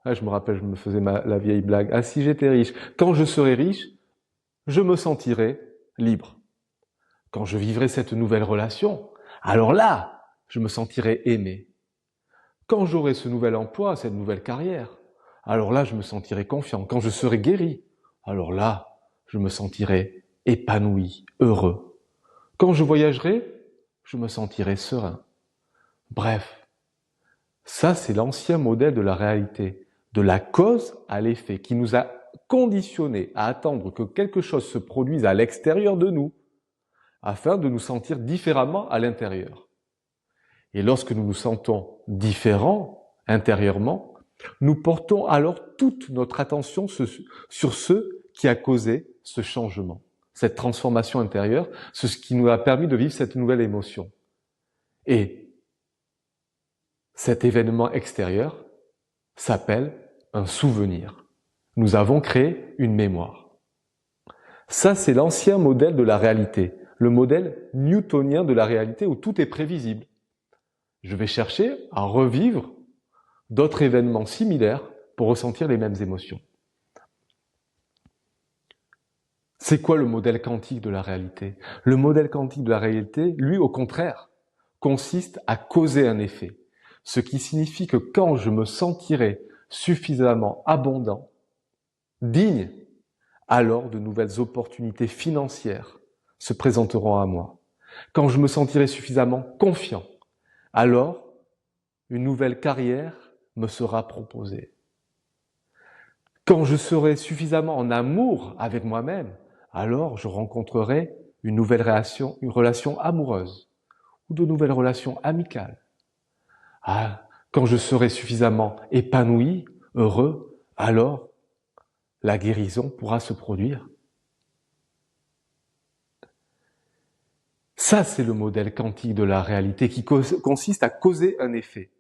je me rappelle, je me faisais la vieille blague, ah si j'étais riche, quand je serai riche, je me sentirai libre. Quand je vivrai cette nouvelle relation, alors là, je me sentirai aimé. Quand j'aurai ce nouvel emploi, cette nouvelle carrière, alors là, je me sentirai confiant. Quand je serai guéri, alors là, je me sentirai épanoui, heureux. Quand je voyagerai, je me sentirai serein. Bref, ça c'est l'ancien modèle de la réalité, de la cause à l'effet, qui nous a conditionnés à attendre que quelque chose se produise à l'extérieur de nous, afin de nous sentir différemment à l'intérieur. Et lorsque nous nous sentons différents intérieurement, nous portons alors toute notre attention sur ce qui a causé ce changement, cette transformation intérieure, ce qui nous a permis de vivre cette nouvelle émotion. Et cet événement extérieur s'appelle un souvenir. Nous avons créé une mémoire. Ça, c'est l'ancien modèle de la réalité, le modèle newtonien de la réalité où tout est prévisible. Je vais chercher à revivre d'autres événements similaires pour ressentir les mêmes émotions. C'est quoi le modèle quantique de la réalité? Le modèle quantique de la réalité, lui, au contraire, consiste à causer un effet. Ce qui signifie que quand je me sentirai suffisamment abondant, digne, alors de nouvelles opportunités financières se présenteront à moi. Quand je me sentirai suffisamment confiant, alors une nouvelle carrière me sera proposée. Quand je serai suffisamment en amour avec moi-même, alors je rencontrerai une nouvelle relation amoureuse ou de nouvelles relations amicales. Ah, quand je serai suffisamment épanoui, heureux, alors la guérison pourra se produire. Ça, c'est le modèle quantique de la réalité qui consiste à causer un effet.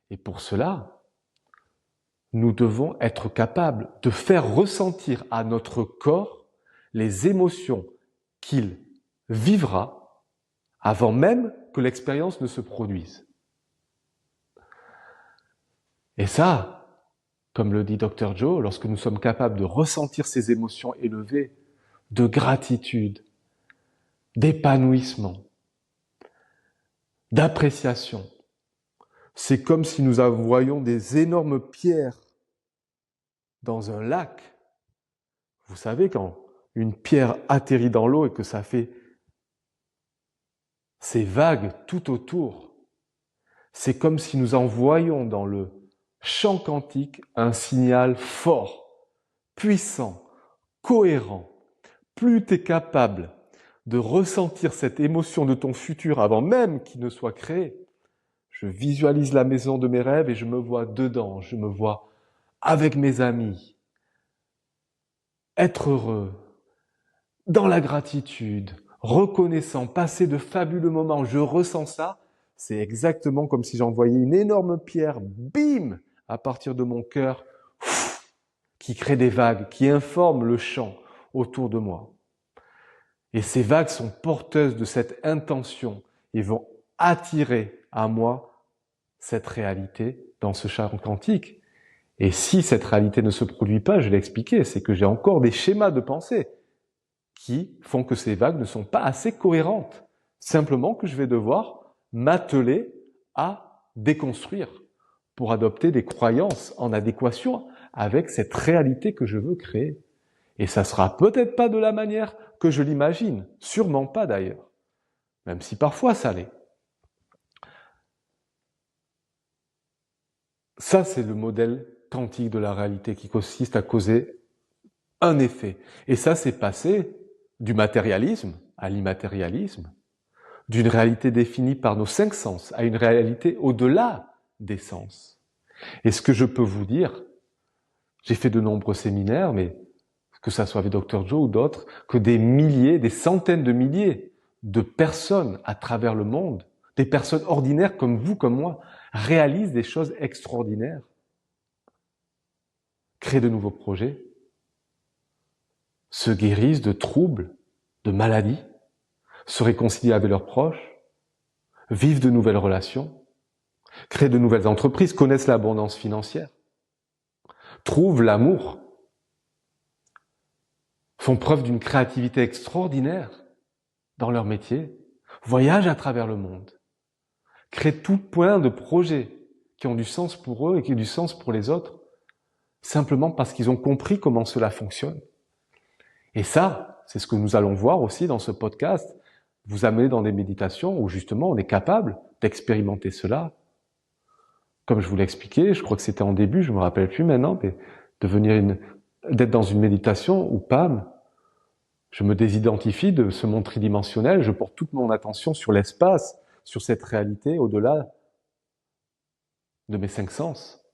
Et pour cela, nous devons être capables de faire ressentir à notre corps les émotions qu'il vivra avant même que l'expérience ne se produise. Et ça, comme le dit Dr. Joe, lorsque nous sommes capables de ressentir ces émotions élevées, de gratitude, d'épanouissement, d'appréciation, c'est comme si nous envoyions des énormes pierres dans un lac. Vous savez, quand une pierre atterrit dans l'eau et que ça fait ces vagues tout autour, c'est comme si nous envoyions dans le champ quantique un signal fort, puissant, cohérent. Plus tu es capable de ressentir cette émotion de ton futur avant même qu'il ne soit créé, je visualise la maison de mes rêves et je me vois dedans, je me vois avec mes amis, être heureux, dans la gratitude, reconnaissant, passer de fabuleux moments, je ressens ça, c'est exactement comme si j'envoyais une énorme pierre, bim, à partir de mon cœur, qui crée des vagues, qui informent le champ autour de moi. Et ces vagues sont porteuses de cette intention et vont attirer à moi cette réalité dans ce champ quantique. Et si cette réalité ne se produit pas, je l'ai expliqué, c'est que j'ai encore des schémas de pensée qui font que ces vagues ne sont pas assez cohérentes. Simplement que je vais devoir m'atteler à déconstruire pour adopter des croyances en adéquation avec cette réalité que je veux créer. Et ça sera peut-être pas de la manière que je l'imagine, sûrement pas d'ailleurs, même si parfois ça l'est. Ça, c'est le modèle quantique de la réalité qui consiste à causer un effet. Et ça, c'est passé du matérialisme à l'immatérialisme, d'une réalité définie par nos 5 sens à une réalité au-delà des sens. Et ce que je peux vous dire, j'ai fait de nombreux séminaires, mais que ça soit avec Dr. Joe ou d'autres, que des milliers, des centaines de milliers de personnes à travers le monde, des personnes ordinaires comme vous, comme moi, réalisent des choses extraordinaires, créent de nouveaux projets, se guérissent de troubles, de maladies, se réconcilient avec leurs proches, vivent de nouvelles relations, créent de nouvelles entreprises, connaissent l'abondance financière, trouvent l'amour, font preuve d'une créativité extraordinaire dans leur métier, voyagent à travers le monde, créent tout plein de projets qui ont du sens pour eux et qui ont du sens pour les autres, simplement parce qu'ils ont compris comment cela fonctionne. Et ça, c'est ce que nous allons voir aussi dans ce podcast, vous amener dans des méditations où justement on est capable d'expérimenter cela. Comme je vous l'ai expliqué, je crois que c'était en début, je me rappelle plus maintenant, mais d'être dans une méditation où pam, je me désidentifie de ce monde tridimensionnel, je porte toute mon attention sur l'espace, sur cette réalité au-delà de mes 5 sens.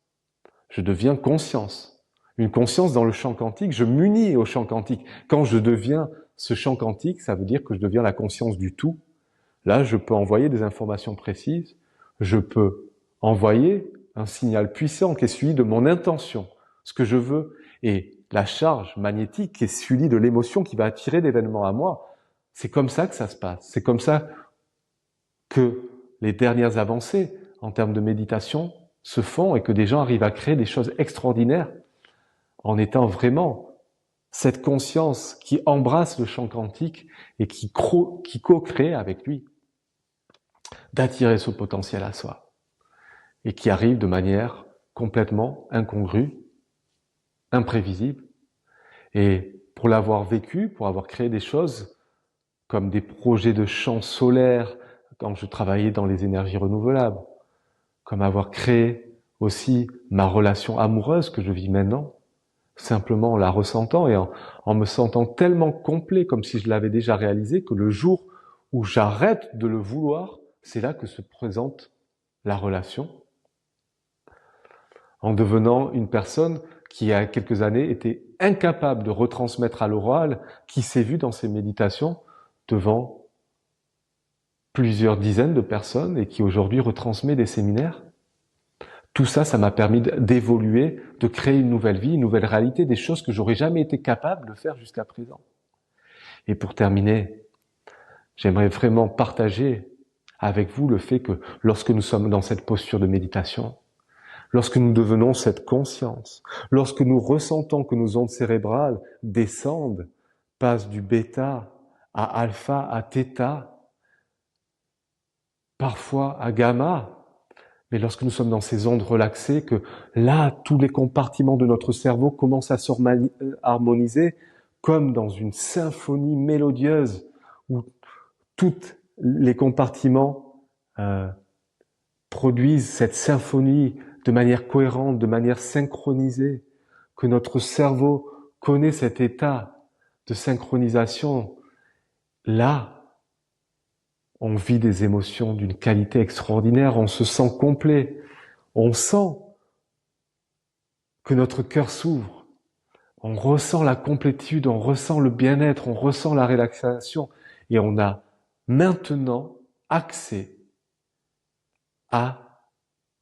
Je deviens conscience. Une conscience dans le champ quantique, je m'unis au champ quantique. Quand je deviens ce champ quantique, ça veut dire que je deviens la conscience du tout. Là, je peux envoyer des informations précises, je peux envoyer un signal puissant qui est celui de mon intention, ce que je veux, et la charge magnétique qui est celui de l'émotion qui va attirer l'événement à moi. C'est comme ça que ça se passe. C'est comme ça que les dernières avancées en termes de méditation se font et que des gens arrivent à créer des choses extraordinaires en étant vraiment cette conscience qui embrasse le champ quantique et qui co-crée avec lui, d'attirer ce potentiel à soi et qui arrive de manière complètement incongrue, imprévisible. Et pour l'avoir vécu, pour avoir créé des choses comme des projets de champs solaires quand je travaillais dans les énergies renouvelables, comme avoir créé aussi ma relation amoureuse que je vis maintenant, simplement en la ressentant et en me sentant tellement complet, comme si je l'avais déjà réalisé, que le jour où j'arrête de le vouloir, c'est là que se présente la relation, en devenant une personne qui, il y a quelques années, était incapable de retransmettre à l'oral, qui s'est vu dans ses méditations devant plusieurs dizaines de personnes et qui aujourd'hui retransmet des séminaires. Tout ça, ça m'a permis d'évoluer, de créer une nouvelle vie, une nouvelle réalité, des choses que j'aurais jamais été capable de faire jusqu'à présent. Et pour terminer, j'aimerais vraiment partager avec vous le fait que lorsque nous sommes dans cette posture de méditation, lorsque nous devenons cette conscience, lorsque nous ressentons que nos ondes cérébrales descendent, passent du bêta à alpha, à theta, parfois à gamma, mais lorsque nous sommes dans ces ondes relaxées, que là, tous les compartiments de notre cerveau commencent à s'harmoniser comme dans une symphonie mélodieuse où tous les compartiments produisent cette symphonie de manière cohérente, de manière synchronisée, que notre cerveau connaît cet état de synchronisation. Là, on vit des émotions d'une qualité extraordinaire, on se sent complet, on sent que notre cœur s'ouvre, on ressent la complétude, on ressent le bien-être, on ressent la relaxation et on a maintenant accès à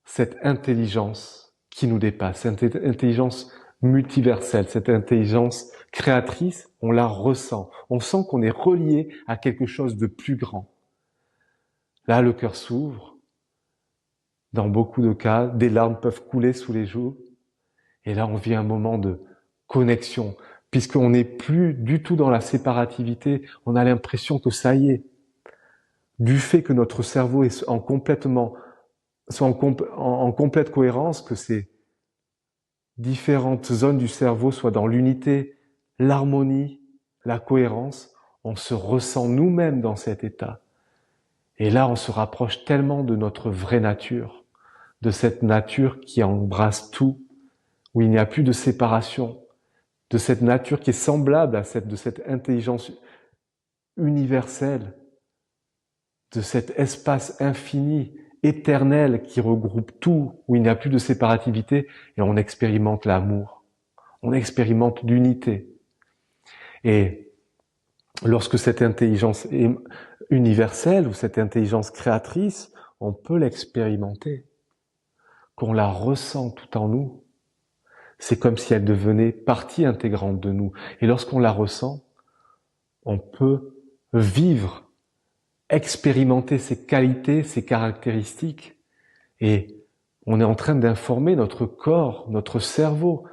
cette intelligence qui nous dépasse, cette intelligence multiverselle, cette intelligence créatrice, on la ressent, on sent qu'on est relié à quelque chose de plus grand. Là, le cœur s'ouvre. Dans beaucoup de cas, des larmes peuvent couler sous les joues. Et là, on vit un moment de connexion, puisqu'on n'est plus du tout dans la séparativité. On a l'impression que ça y est, du fait que notre cerveau est en complète cohérence, que ces différentes zones du cerveau soient dans l'unité, l'harmonie, la cohérence, on se ressent nous-mêmes dans cet état. Et là, on se rapproche tellement de notre vraie nature, de cette nature qui embrasse tout, où il n'y a plus de séparation, de cette nature qui est semblable à de cette intelligence universelle, de cet espace infini, éternel qui regroupe tout, où il n'y a plus de séparativité, et on expérimente l'amour, on expérimente l'unité. Et lorsque cette intelligence est universelle ou cette intelligence créatrice, on peut l'expérimenter, qu'on la ressent tout en nous. C'est comme si elle devenait partie intégrante de nous. Et lorsqu'on la ressent, on peut vivre, expérimenter ses qualités, ses caractéristiques. Et on est en train d'informer notre corps, notre cerveau,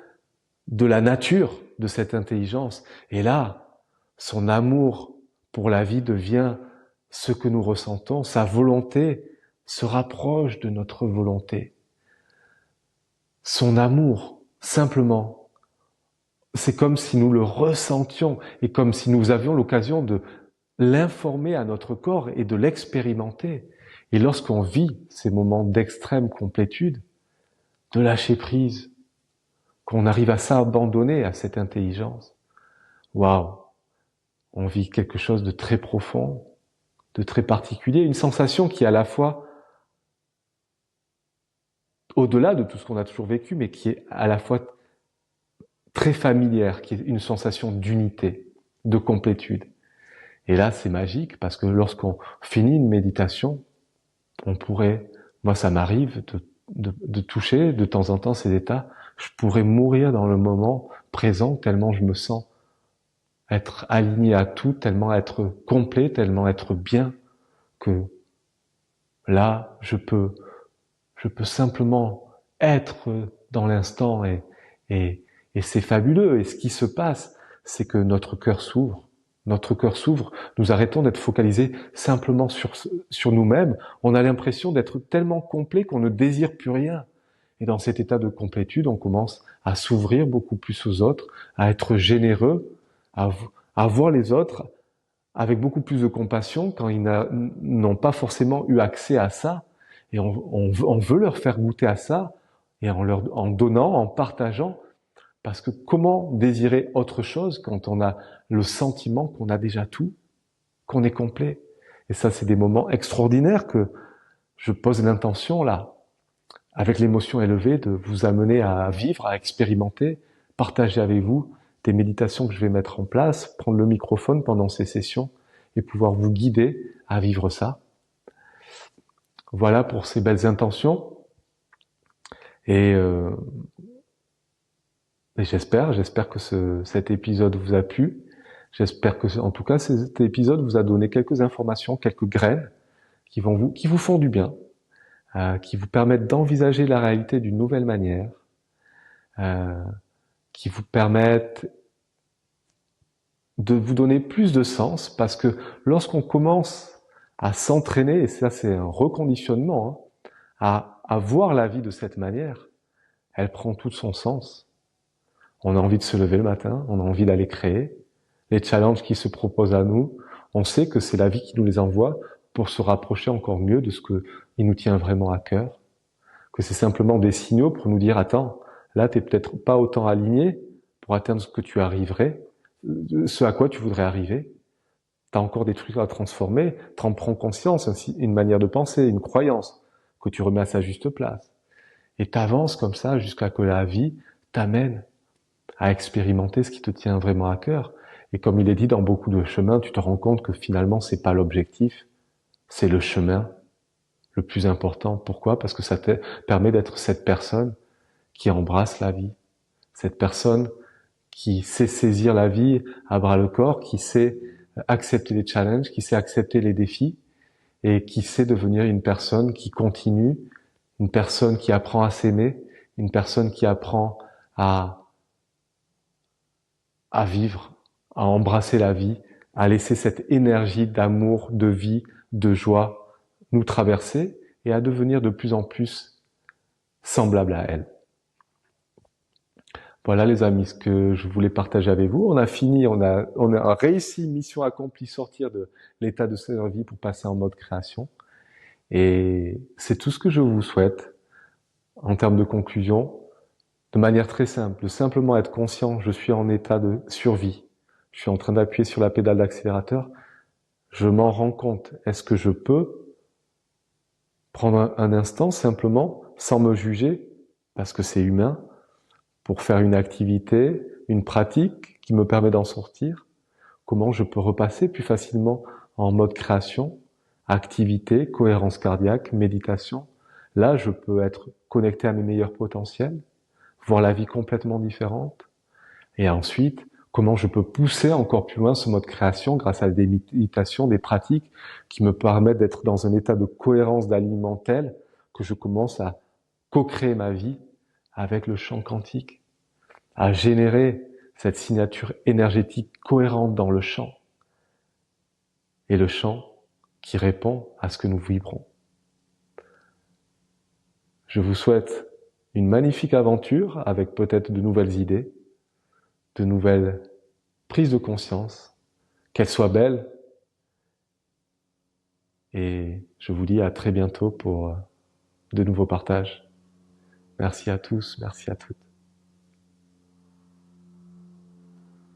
de la nature de cette intelligence. Et là, son amour pour la vie devient ce que nous ressentons. Sa volonté se rapproche de notre volonté. Son amour, simplement, c'est comme si nous le ressentions et comme si nous avions l'occasion de l'informer à notre corps et de l'expérimenter. Et lorsqu'on vit ces moments d'extrême complétude, de lâcher prise, qu'on arrive à s'abandonner à cette intelligence, waouh, on vit quelque chose de très profond, de très particulier, une sensation qui est à la fois au-delà de tout ce qu'on a toujours vécu, mais qui est à la fois très familière, qui est une sensation d'unité, de complétude. Et là, c'est magique parce que lorsqu'on finit une méditation, on pourrait, moi ça m'arrive de toucher de temps en temps ces états, je pourrais mourir dans le moment présent tellement je me sens être aligné à tout, tellement être complet, tellement être bien, que là, je peux simplement être dans l'instant et c'est fabuleux. Et ce qui se passe, c'est que notre cœur s'ouvre. Notre cœur s'ouvre. Nous arrêtons d'être focalisés simplement sur nous-mêmes. On a l'impression d'être tellement complet qu'on ne désire plus rien. Et dans cet état de complétude, on commence à s'ouvrir beaucoup plus aux autres, à être généreux, à voir les autres avec beaucoup plus de compassion quand ils n'ont pas forcément eu accès à ça. Et on veut leur faire goûter à ça, et en donnant, en partageant, parce que comment désirer autre chose quand on a le sentiment qu'on a déjà tout, qu'on est complet? Et ça, c'est des moments extraordinaires que je pose l'intention là, avec l'émotion élevée, de vous amener à vivre, à expérimenter, partager avec vous des méditations que je vais mettre en place, prendre le microphone pendant ces sessions et pouvoir vous guider à vivre ça. Voilà pour ces belles intentions. Et j'espère que cet épisode vous a plu. J'espère que, en tout cas, cet épisode vous a donné quelques informations, quelques graines qui vous font du bien, qui vous permettent d'envisager la réalité d'une nouvelle manière, qui vous permettent de vous donner plus de sens, parce que lorsqu'on commence à s'entraîner, et ça c'est un reconditionnement, à voir la vie de cette manière, elle prend tout son sens. On a envie de se lever le matin, on a envie d'aller créer. Les challenges qui se proposent à nous, on sait que c'est la vie qui nous les envoie pour se rapprocher encore mieux de ce qui nous tient vraiment à cœur. Que c'est simplement des signaux pour nous dire, attends, là t'es peut-être pas autant aligné pour atteindre ce que tu arriverais, ce à quoi tu voudrais arriver. T'as encore des trucs à transformer, t'en prends conscience, une manière de penser, une croyance que tu remets à sa juste place. Et t'avances comme ça jusqu'à que la vie t'amène à expérimenter ce qui te tient vraiment à cœur. Et comme il est dit dans beaucoup de chemins, tu te rends compte que finalement c'est pas l'objectif, c'est le chemin le plus important. Pourquoi? Parce que ça te permet d'être cette personne qui embrasse la vie, cette personne qui sait saisir la vie à bras le corps, qui sait accepter les challenges, qui sait accepter les défis et qui sait devenir une personne qui continue, une personne qui apprend à s'aimer, une personne qui apprend à vivre, à embrasser la vie, à laisser cette énergie d'amour, de vie, de joie nous traverser et à devenir de plus en plus semblable à elle. Voilà les amis, ce que je voulais partager avec vous. On a fini, on a réussi, mission accomplie, sortir de l'état de survie pour passer en mode création. Et c'est tout ce que je vous souhaite en termes de conclusion, de manière très simple, de simplement être conscient, je suis en état de survie. Je suis en train d'appuyer sur la pédale d'accélérateur. Je m'en rends compte. Est-ce que je peux prendre un instant simplement, sans me juger, parce que c'est humain, pour faire une activité, une pratique qui me permet d'en sortir? Comment je peux repasser plus facilement en mode création, activité, cohérence cardiaque, méditation? Là, je peux être connecté à mes meilleurs potentiels, voir la vie complètement différente. Et ensuite, comment je peux pousser encore plus loin ce mode création grâce à des méditations, des pratiques qui me permettent d'être dans un état de cohérence, d'alignement tel que je commence à co-créer ma vie avec le champ quantique, à générer cette signature énergétique cohérente dans le champ. Et le champ qui répond à ce que nous vibrons. Je vous souhaite une magnifique aventure avec peut-être de nouvelles idées, de nouvelles prises de conscience, qu'elles soient belles. Et je vous dis à très bientôt pour de nouveaux partages. Merci à tous, merci à toutes.